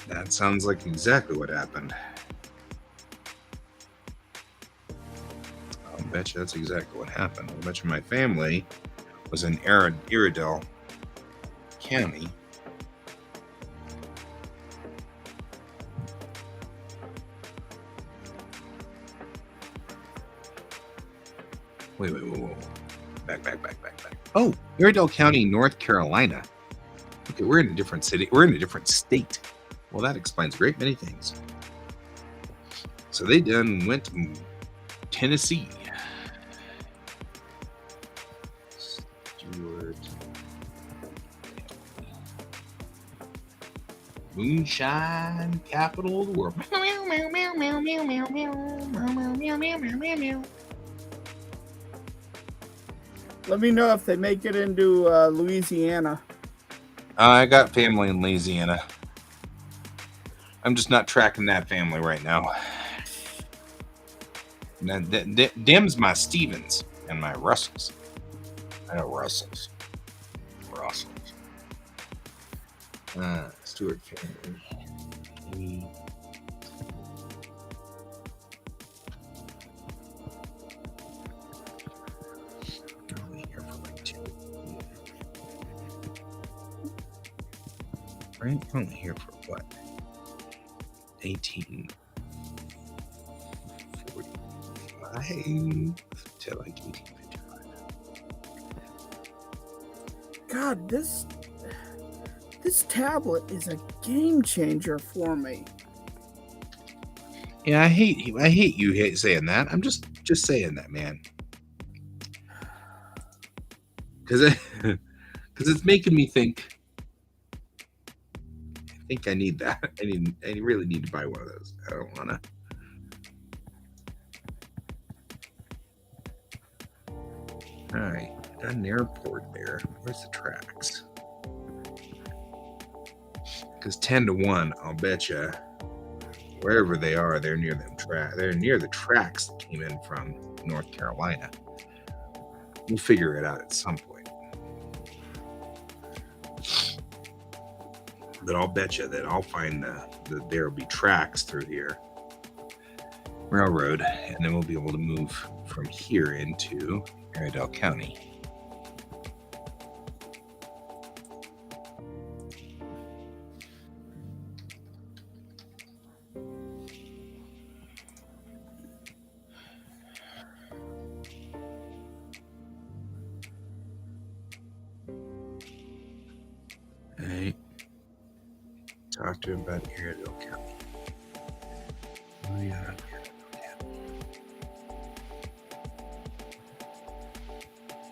That sounds like exactly what happened. I bet you that's exactly what happened. I bet you my family was in Iredell County. Wait. Back. Oh, Iredell County, North Carolina. Okay, we're in a different city. We're in a different state. Well, that explains a great many things. So they done went to Tennessee. Stewart. Moonshine capital of the world. Let me know if they make it into Louisiana. I got family in Louisiana. I'm just not tracking that family right now. Now, them's my Stevens and my Russells. I know Russells. Stewart family. Only here for like 2. Right? Only here for what? 1845 to like 1855. God, this tablet is a game changer for me. Yeah, I hate you saying that. I'm just saying that, man. Because it's making me think. I think I need that. I really need to buy one of those. I don't wanna. All right, got an airport there. Where's the tracks? Because 10 to 1, I'll bet you, wherever they are, they're near them They're near the tracks that came in from North Carolina. We'll figure it out at some point. But I'll bet you that I'll find that there'll be tracks through here, railroad, and then we'll be able to move from here into Iredell County. Hey, talk to him about Iredell County. Oh yeah.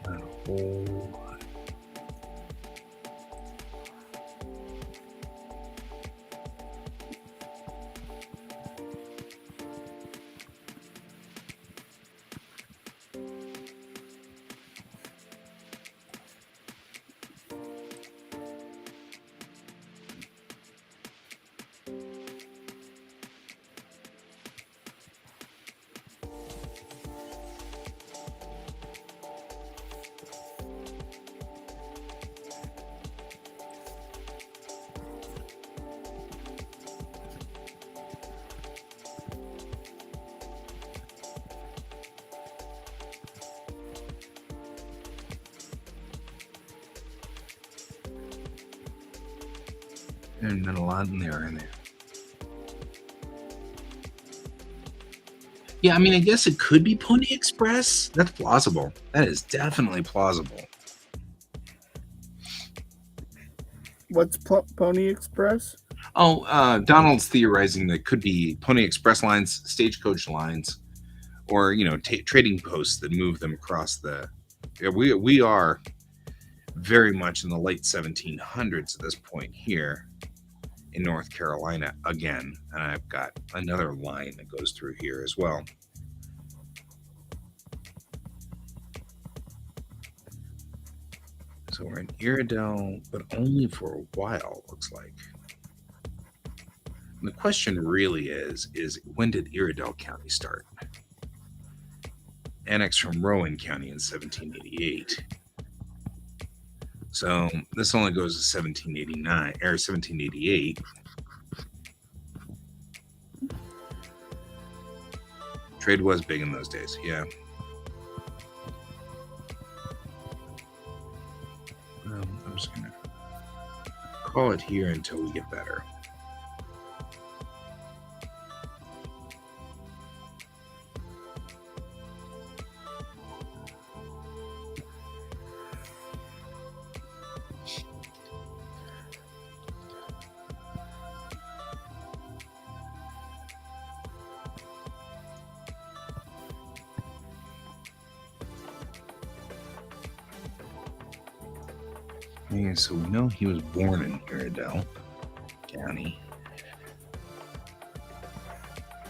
Not a whole lot. There's been a lot in there. Yeah, I mean, I guess it could be Pony Express. That's plausible. That is definitely plausible. What's Pony Express? Oh, Donald's theorizing that it could be Pony Express lines, stagecoach lines, or trading posts that move them across the. Yeah, we are very much in the late 1700s at this point here in North Carolina again, and I've got another line that goes through here as well. So we're in Iredell, but only for a while, looks like. And the question really is when did Iredell County start? Annexed from Rowan County in 1788. So this only goes to 1789 or 1788. Trade was big in those days, yeah. I'm just gonna call it here until we get better. Okay, so we know he was born in Iredell County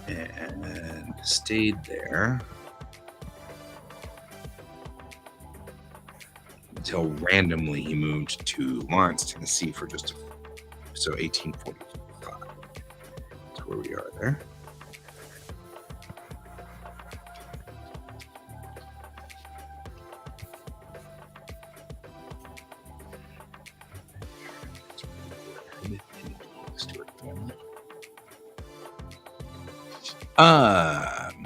and stayed there until randomly he moved to Lawrence, Tennessee for just 1845. That's where we are there.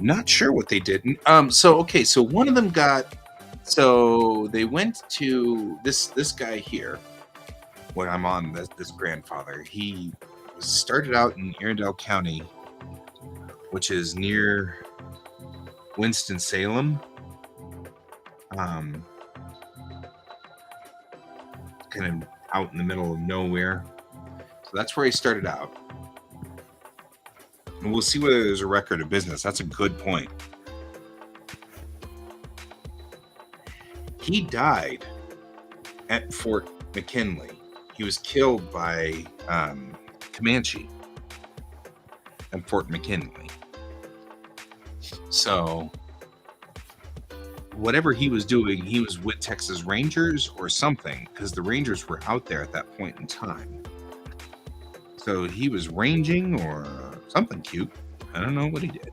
Not sure what they did. So one of them got. So they went to this guy here. When I'm on this grandfather, he started out in Iredell County, which is near Winston-Salem. Kind of out in the middle of nowhere. So that's where he started out. And we'll see whether there's a record of business. That's a good point. He died at Fort McKinley. He was killed by Comanche at Fort McKinley. So whatever he was doing, he was with Texas Rangers or something, because the Rangers were out there at that point in time. So he was ranging or something cute. I don't know what he did.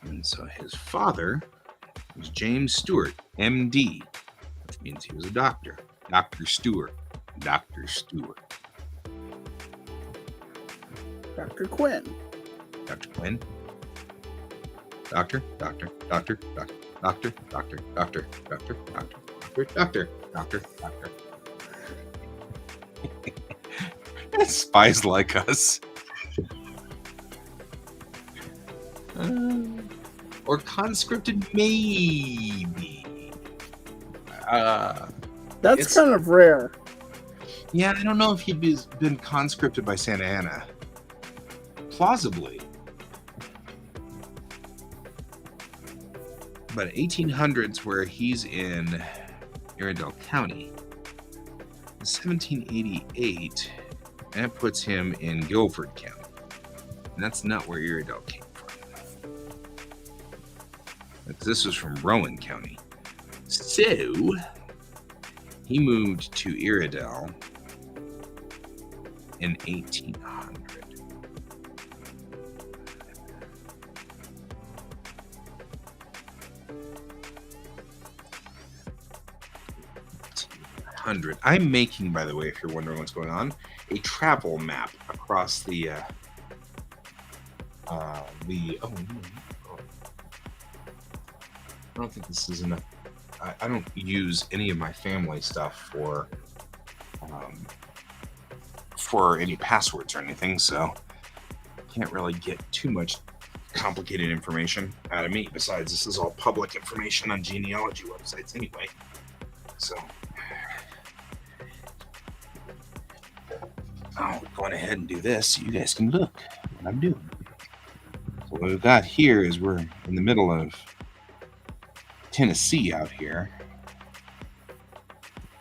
And so his father was James Stewart, M.D., which means he was a doctor. Dr. Stewart. Dr. Stewart. Dr. Quinn. Dr. Quinn. Doctor, doctor, doctor, doctor, doctor, doctor, doctor, doctor, doctor, doctor, doctor, doctor. Spies like us. Or conscripted, maybe. That's kind of rare. Yeah, I don't know if he'd been conscripted by Santa Anna. Plausibly. But 1800s, where he's in Iredell County, 1788, and that puts him in Guilford County. And that's not where Iredell came from. Because this was from Rowan County. So, he moved to Iredell in 1800. I'm making, by the way, if you're wondering what's going on, a travel map across the I don't think this is enough. I don't use any of my family stuff for any passwords or anything, so can't really get too much complicated information out of me. Besides, this is all public information on genealogy websites anyway. So I'll go ahead and do this so you guys can look what I'm doing. So what we've got here is we're in the middle of Tennessee out here.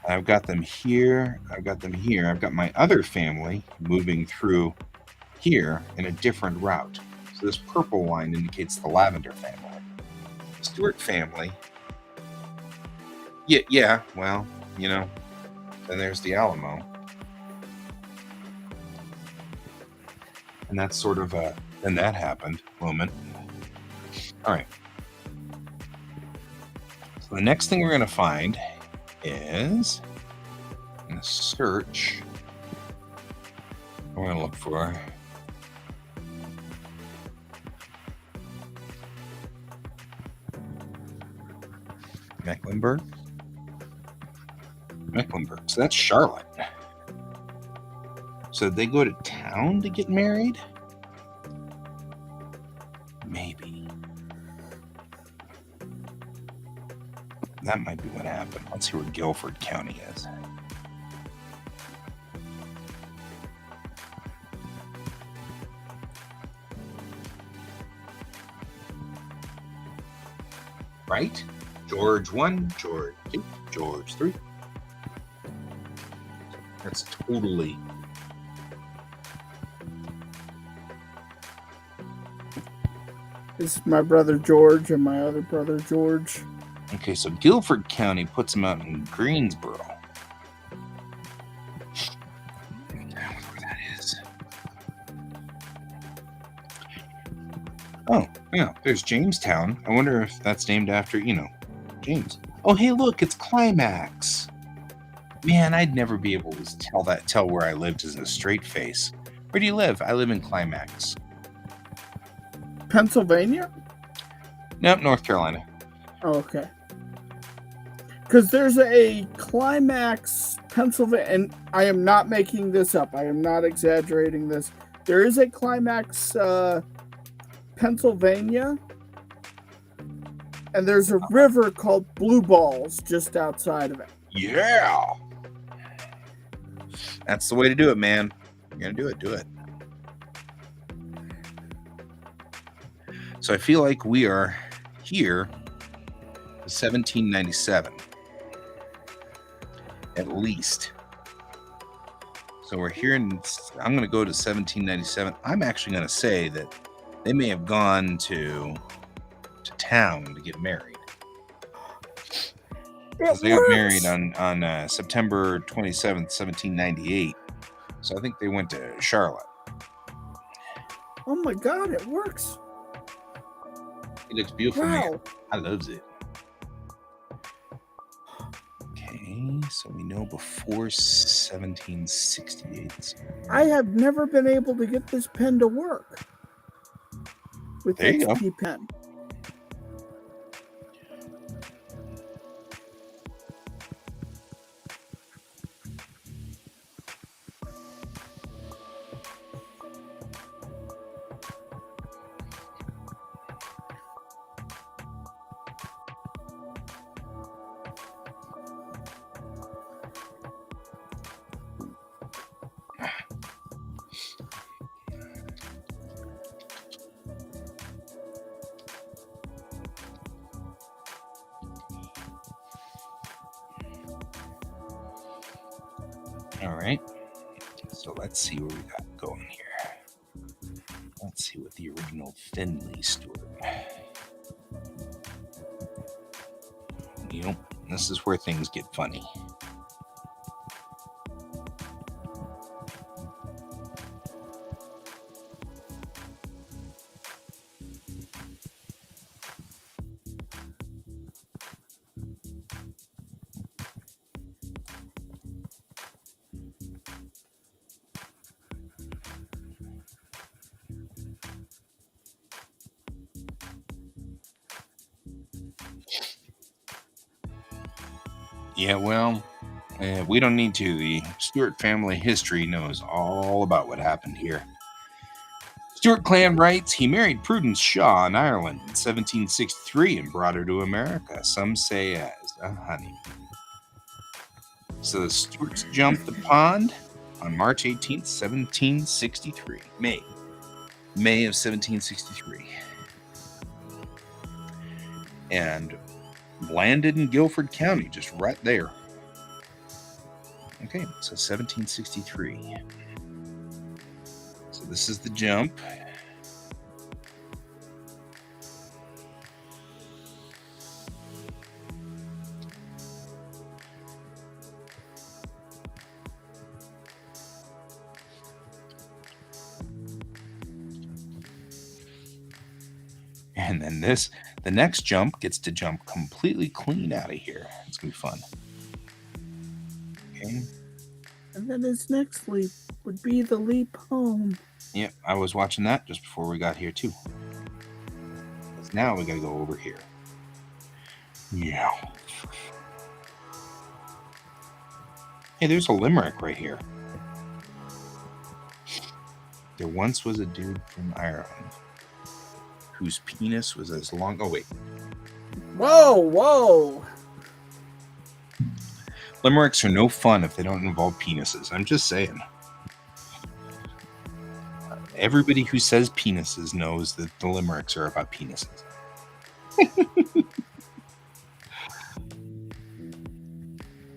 I've got them here. I've got them here. I've got my other family moving through here in a different route. So this purple line indicates the Lavender family. The Stewart family. Yeah. Well, you know, then there's the Alamo. And that's sort of then that happened moment. All right. So the next thing we're going to find is in a search. We're going to look for Mecklenburg. So that's Charlotte. So they go to town to get married? Maybe. That might be what happened. Let's see where Guilford County is. right? George 1, George 2, George 3. That's totally... This is my brother George and my other brother George. Okay, so Guilford County puts them out in Greensboro. I wonder where that is. Oh, yeah, there's Jamestown. I wonder if that's named after, James. Oh, hey, look, it's Climax. Man, I'd never be able to tell where I lived as a straight face. Where do you live? I live in Climax. Pennsylvania? Nope, North Carolina. Oh, okay. Because there's a Climax, Pennsylvania, and I am not making this up. I am not exaggerating this. There is a Climax, Pennsylvania, and there's a river called Blue Balls just outside of it. Yeah! That's the way to do it, man. You're going to do it. So I feel like we are here in 1797. At least. So we're here I'm going to go to 1797. I'm actually going to say that they may have gone to town to get married. Because they got married on September 27th, 1798. So I think they went to Charlotte. Oh my God, it works. It looks beautiful, Wow. man. I loves it. Okay, so we know before 1768. I have never been able to get this pen to work with There you go. XP pen. All right. So let's see what we got going here. Let's see what the original Finley story. This is where things get funny. Yeah, well, we don't need to. The Stuart family history knows all about what happened here. Stuart clan writes he married Prudence Shaw in Ireland in 1763 and brought her to America, some say as a honeymoon. So the Stuarts jumped the pond on March 18th, 1763. May of 1763. And landed in Guilford County, just right there. Okay, so 1763. So this is the jump. And then the next jump gets to jump completely clean out of here. It's going to be fun. Okay. And then his next leap would be the leap home. Yep, I was watching that just before we got here too. Because now we got to go over here. Yeah. Hey, there's a limerick right here. There once was a dude from Ireland whose penis was as long... Oh, wait. Whoa! Limericks are no fun if they don't involve penises. I'm just saying. Everybody who says penises knows that the limericks are about penises.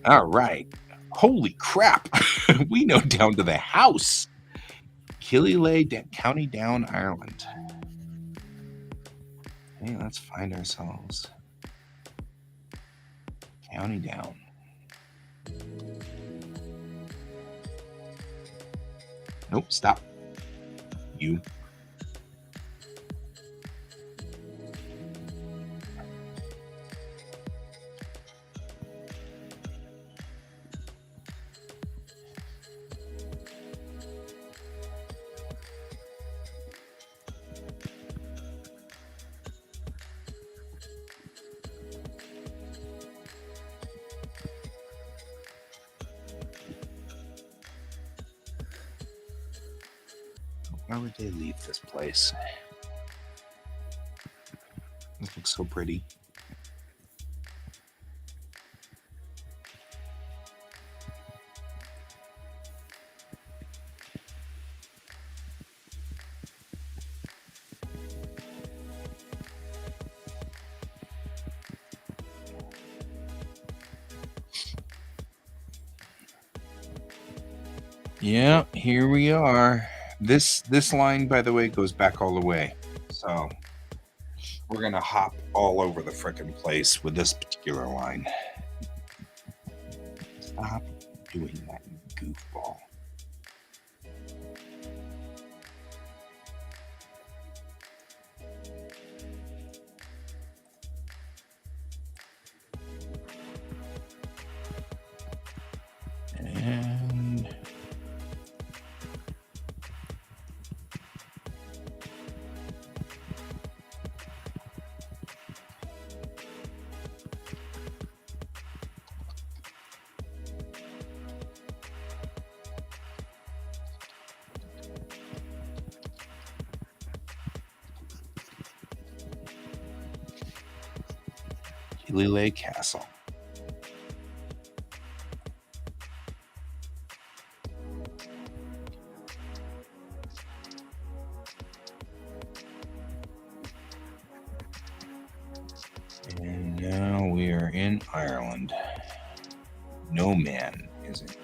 All right. Holy crap. We know down to the house. Killyleagh, County Down, Ireland. Hey, let's find ourselves. County Down. Nope, stop. You. Why would they leave this place? This looks so pretty. Yeah, here we are. This line, by the way, goes back all the way. So we're gonna hop all over the frickin' place with this particular line. Stop doing that, you goofball. And Killyleagh Castle. And now we are in Ireland. No man is in Ireland.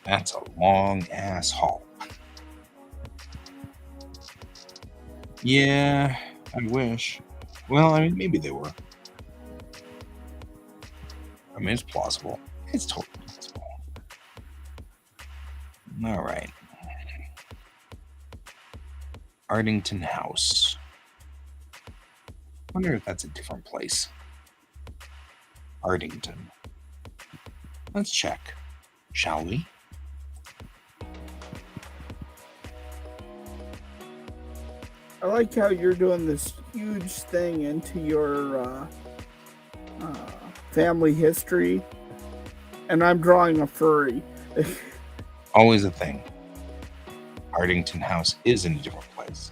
That's a long ass haul. Yeah, I wish. Well, I mean, maybe they were. I mean, it's plausible. It's totally plausible. All right. Ardington House. Wonder if that's a different place. Ardington. Let's check, shall we? I like how you're doing this huge thing into your family history, and I'm drawing a furry. Always a thing. Ardington House is in a different place.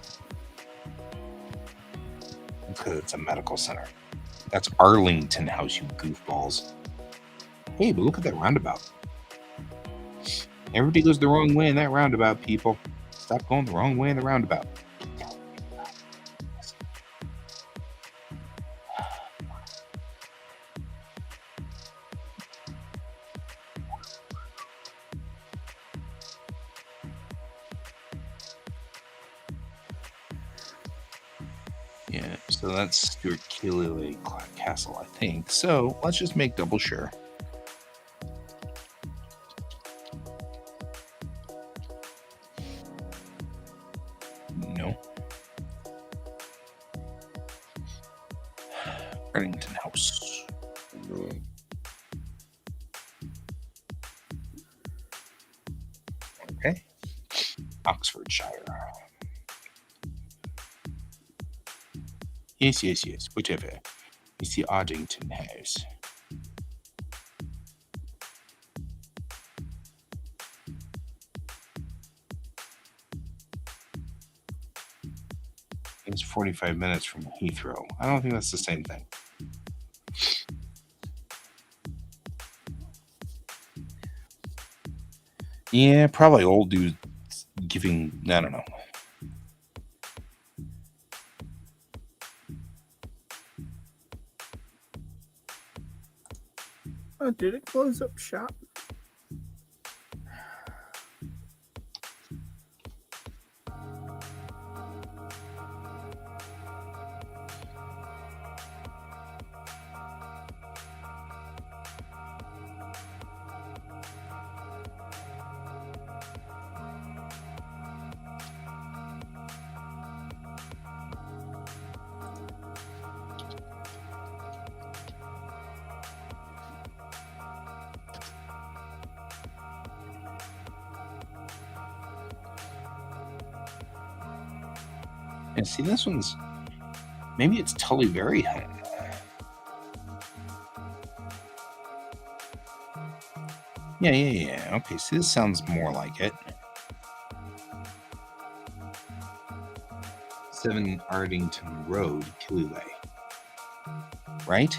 Because it's a medical center. That's Arlington House, you goofballs. Hey, but look at that roundabout. Everybody goes the wrong way in that roundabout, people. Stop going the wrong way in the roundabout. Yeah, so that's Stuart Killyleagh Castle, I think. So let's just make double sure. No. Ardington House. Okay. Oxfordshire. Yes, whatever. It's the Ardington House. It's 45 minutes from Heathrow. I don't think that's the same thing. Yeah, probably old dude giving, I don't know. Oh, did it close up shop? And see, this one's maybe it's Tully Berry Home. Yeah. Okay, see, this sounds more like it. 7 Ardington Road, Killyleigh. Right?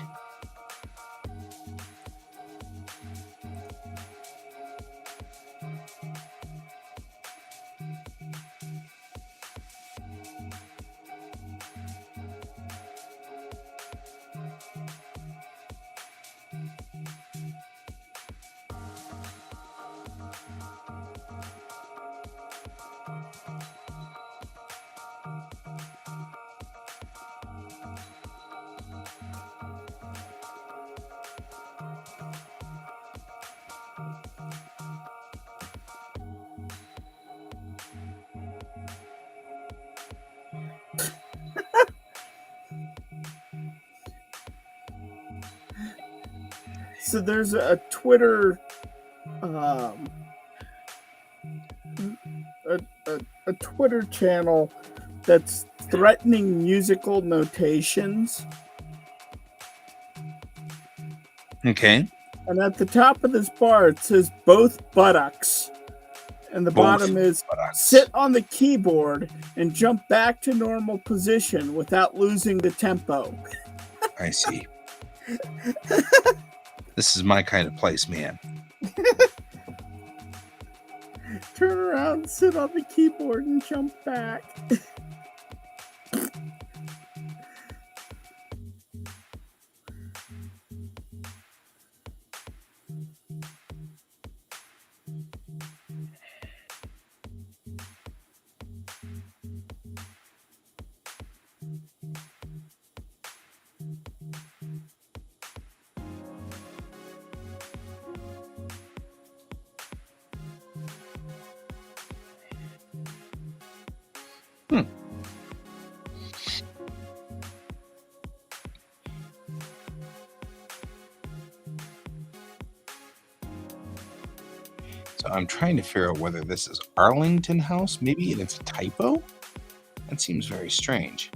So there's a Twitter, a Twitter channel that's threatening musical notations. Okay. And at the top of this bar, it says both buttocks. And the bottom is sit on the keyboard and jump back to normal position without losing the tempo. I see. This is my kind of place, man. Turn around, sit on the keyboard, and jump back. So I'm trying to figure out whether this is Arlington House, maybe, and it's a typo? That seems very strange.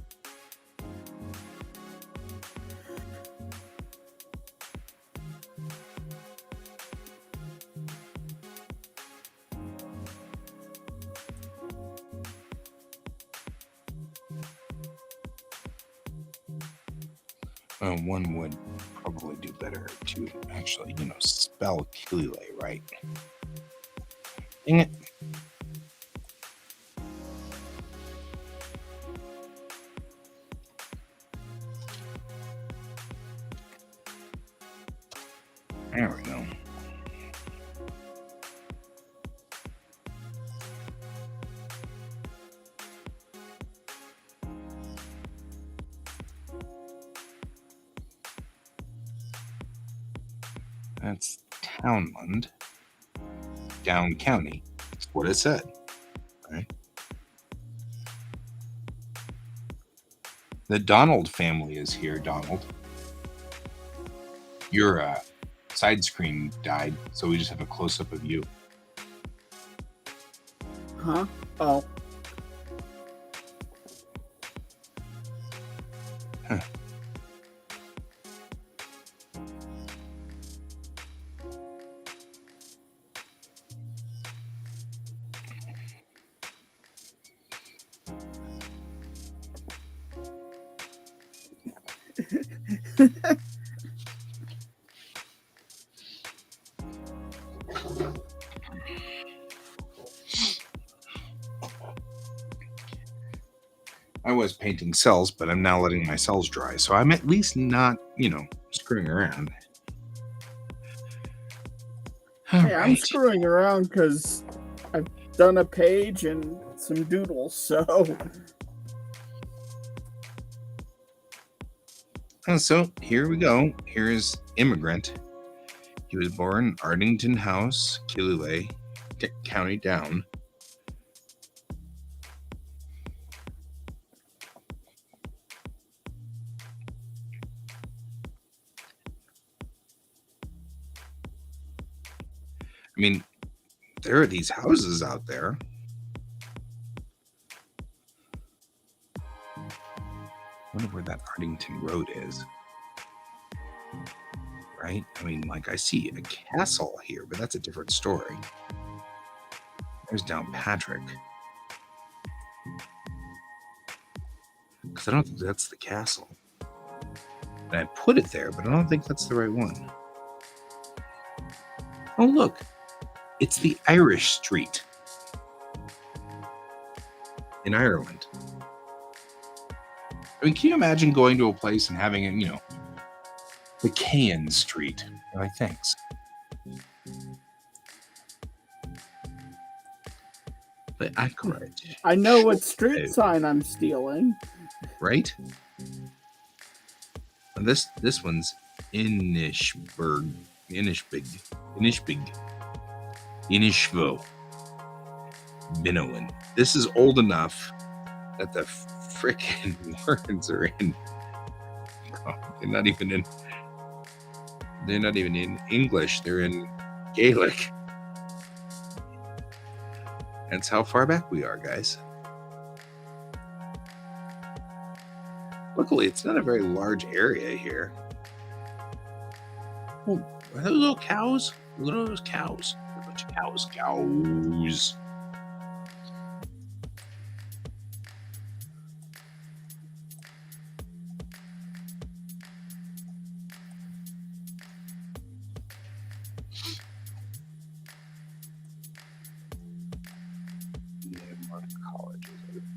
One would probably do better to actually, spell Killyleigh right. Dang it. There we go. That's Townland, Down County. That's what it said. Right? The Donald family is here, Donald. Your side screen died, so we just have a close-up of you. Huh? Oh. Huh. I was painting cells, but I'm now letting my cells dry, so I'm at least not, screwing around. All Hey, I'm right. screwing around because I've done a page and some doodles, so So here we go. Here's Immigrant. He was born Ardington House, Kilule, County Down. I mean, there are these houses out there. I wonder where that Ardington Road is. Right? I mean, like, I see a castle here, but that's a different story. There's Downpatrick. Because I don't think that's the castle. And I put it there, but I don't think that's the right one. Oh, look. It's the Irish Street in Ireland. I mean, can you imagine going to a place and having it, the Cahan Street? You're like, thanks. But I'm correct. I know what street sign I'm stealing. Right? And this one's Inishvo. Binnowen. This is old enough that the frickin' words are in. Oh, they're not even in English. They're in Gaelic. That's how far back we are, guys. Luckily, it's not a very large area here. Oh, are those little cows? Look at those cows. A bunch of cows. Cows.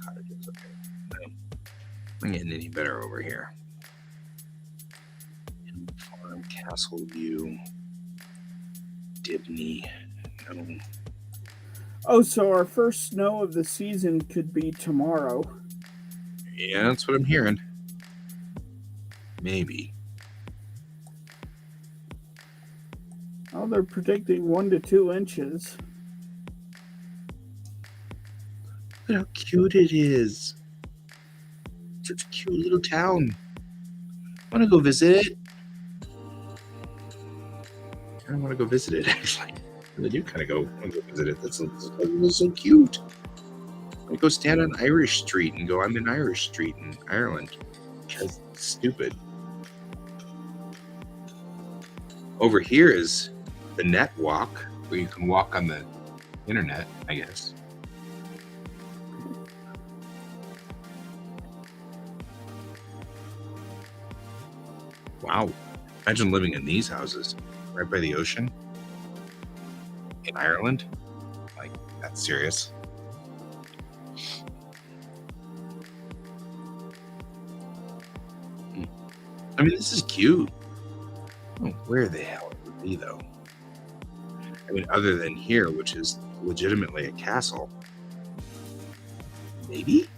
Cottages. Okay. No. I'm getting any better over here. Farm, Castle View, Dibney. No. Oh, so our first snow of the season could be tomorrow. Yeah, that's what I'm hearing. Maybe. Oh, they're predicting 1 to 2 inches. Look how cute it is. Such a cute little town. I want to go visit it. I want to go visit it, actually. I really do kind of want to go visit it. That's so cute. I go stand on Irish Street and go, I'm in Irish Street in Ireland. That's stupid. Over here is the net walk, where you can walk on the internet, I guess. Wow. Imagine living in these houses right by the ocean in Ireland. Like, that's serious. I mean, this is cute. Oh, where the hell it would be, though? I mean, other than here, which is legitimately a castle. Maybe?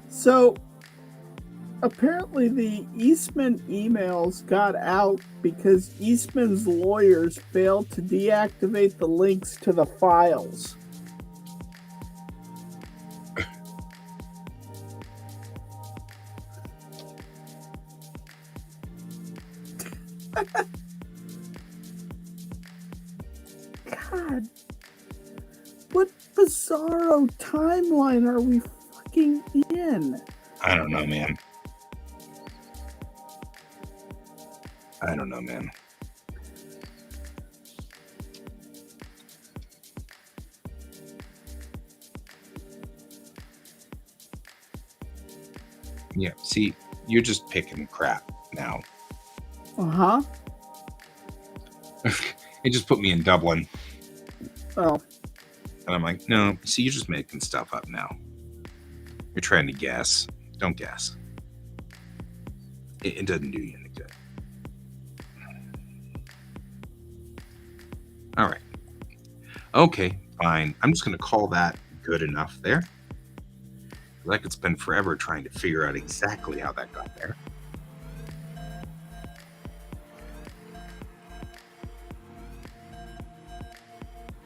So, apparently the Eastman emails got out because Eastman's lawyers failed to deactivate the links to the files. God, what bizarro timeline are we fucking in? I don't know, man. Yeah, see, you're just picking crap now. Uh-huh. It just put me in Dublin. Oh. And I'm like, no, see, you're just making stuff up now. You're trying to guess. Don't guess. It doesn't do you any good. All right. Okay, fine. I'm just going to call that good enough there. I could spend forever trying to figure out exactly how that got there.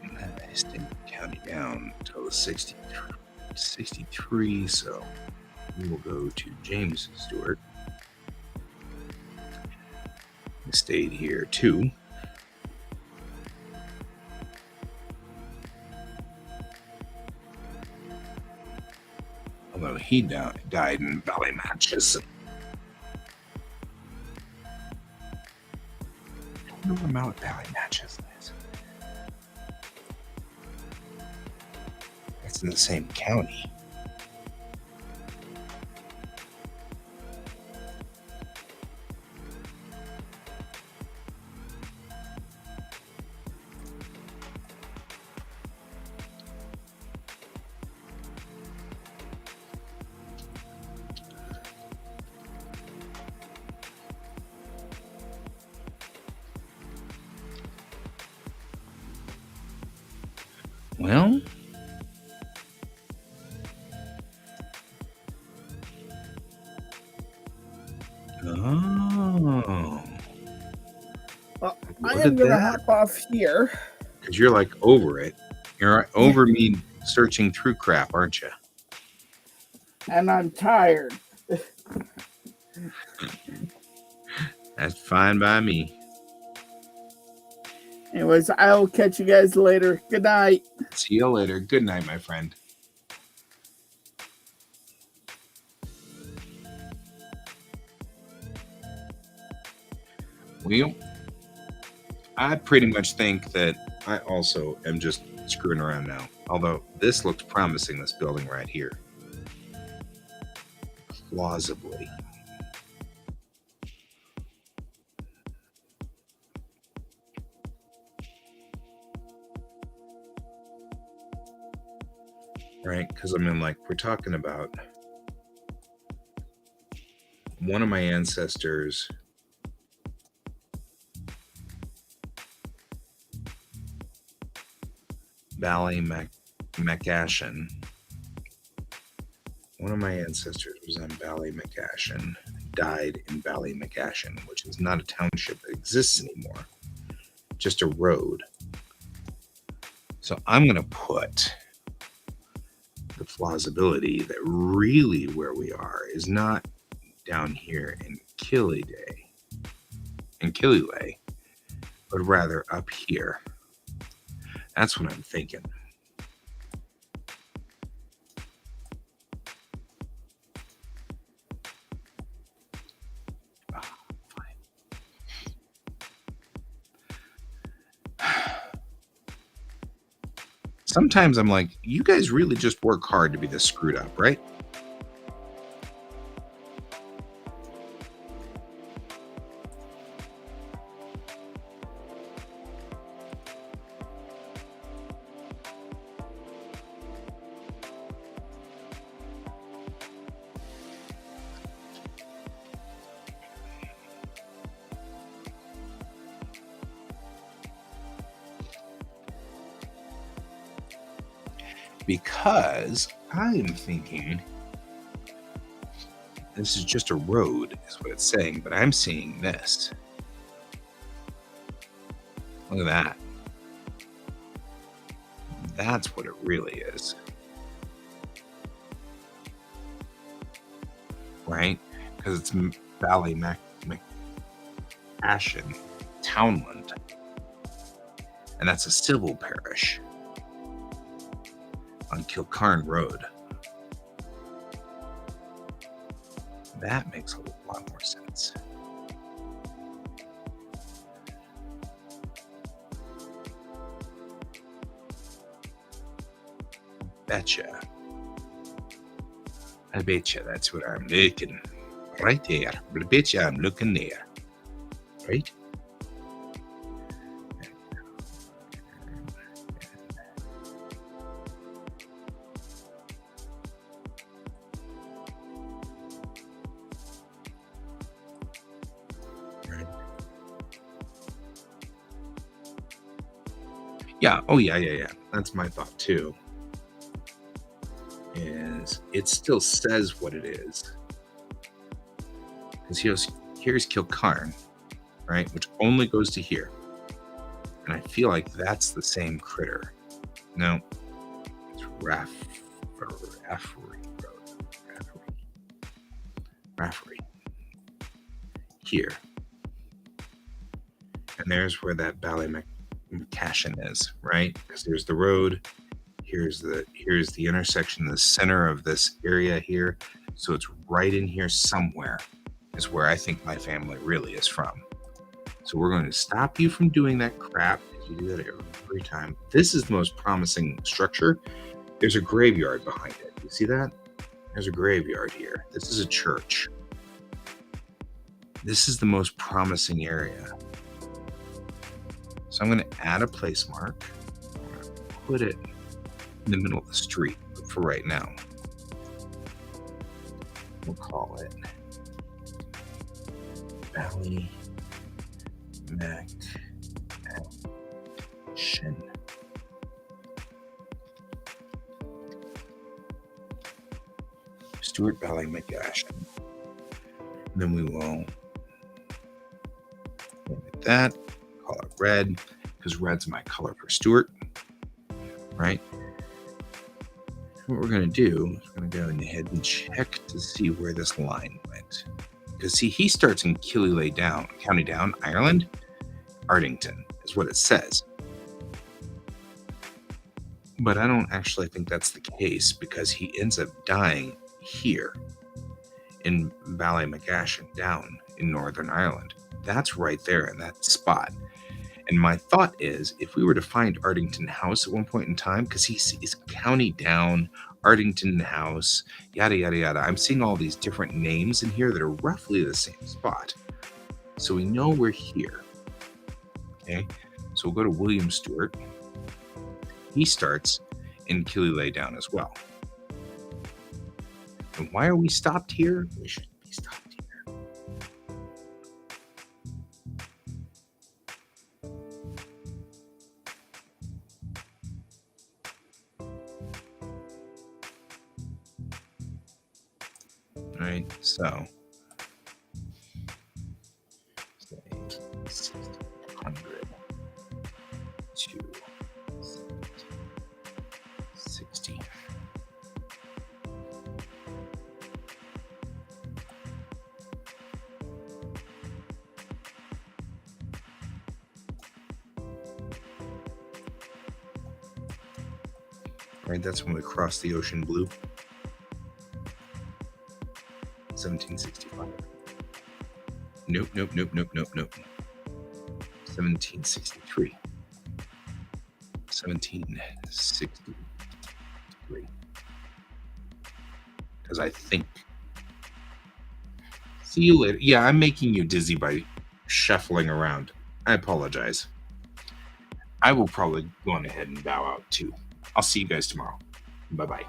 I just didn't count it down until the 63, so we will go to James Stewart. I stayed here too. Although he died in Ballymatches. I don't know where Mount Ballymatches is. It's in the same county. Well, oh. Well, I am going to hop off here. Because you're like over it. You're over me searching through crap, aren't you? And I'm tired. That's fine by me. Anyways, I'll catch you guys later. Good night. See you later. Good night, my friend. Well, I pretty much think that I also am just screwing around now. Although this looks promising, this building right here. Plausibly. Right? Because I mean, like, we're talking about one of my ancestors Ballymacashin. One of my ancestors was on Ballymacashin, died in Ballymacashin, which is not a township that exists anymore, just a road. So I'm going to put the plausibility that really where we are is not down here in Killilay, but rather up here. That's what I'm thinking. Sometimes I'm like, you guys really just work hard to be this screwed up, right? Because I am thinking this is just a road, is what it's saying, but I'm seeing this. Look at that. That's what it really is. Right? Because it's Ballymacashin Townland. And that's a civil parish on Kilcarn Road. That makes a lot more sense. Betcha. I bet you that's what I'm looking. Right there. I bet you I'm looking there. Right? Yeah. Oh, yeah. That's my thought too. Is it still says what it is? Because here's Kilcarn, right? Which only goes to here, and I feel like that's the same critter. No, it's Rafferty. Here, and there's where that Ballymacashin is, right? Because there's the road. Here's the intersection, the center of this area here. So it's right in here somewhere is where I think my family really is from. So we're going to stop you from doing that crap. You do that every time. This is the most promising structure. There's a graveyard behind it. You see that? There's a graveyard here. This is a church. This is the most promising area. So I'm going to add a place mark. I'm going to put it in the middle of the street for right now. We'll call it Ballymacashin. Stuart Ballymacashin. And then we will make that, call it red, because red's my color for Stuart, right? What we're going to do is we're going to go ahead and check to see where this line went. Because see, he starts in County Down, Ireland. Ardington is what it says. But I don't actually think that's the case because he ends up dying here in Ballymacashin down in Northern Ireland. That's right there in that spot. And my thought is, if we were to find Ardington House at one point in time, because he's County Down, Ardington House, yada, yada, yada. I'm seeing all these different names in here that are roughly the same spot. So we know we're here. Okay, so we'll go to William Stewart. He starts in Killy Down as well. And why are we stopped here? We shouldn't be stopped here. Right, so say 600 to 60. Right, that's when we cross the ocean blue. 1765. Nope. 1763. 1763. Because I think. See you later. Yeah, I'm making you dizzy by shuffling around. I apologize. I will probably go on ahead and bow out too. I'll see you guys tomorrow. Bye-bye.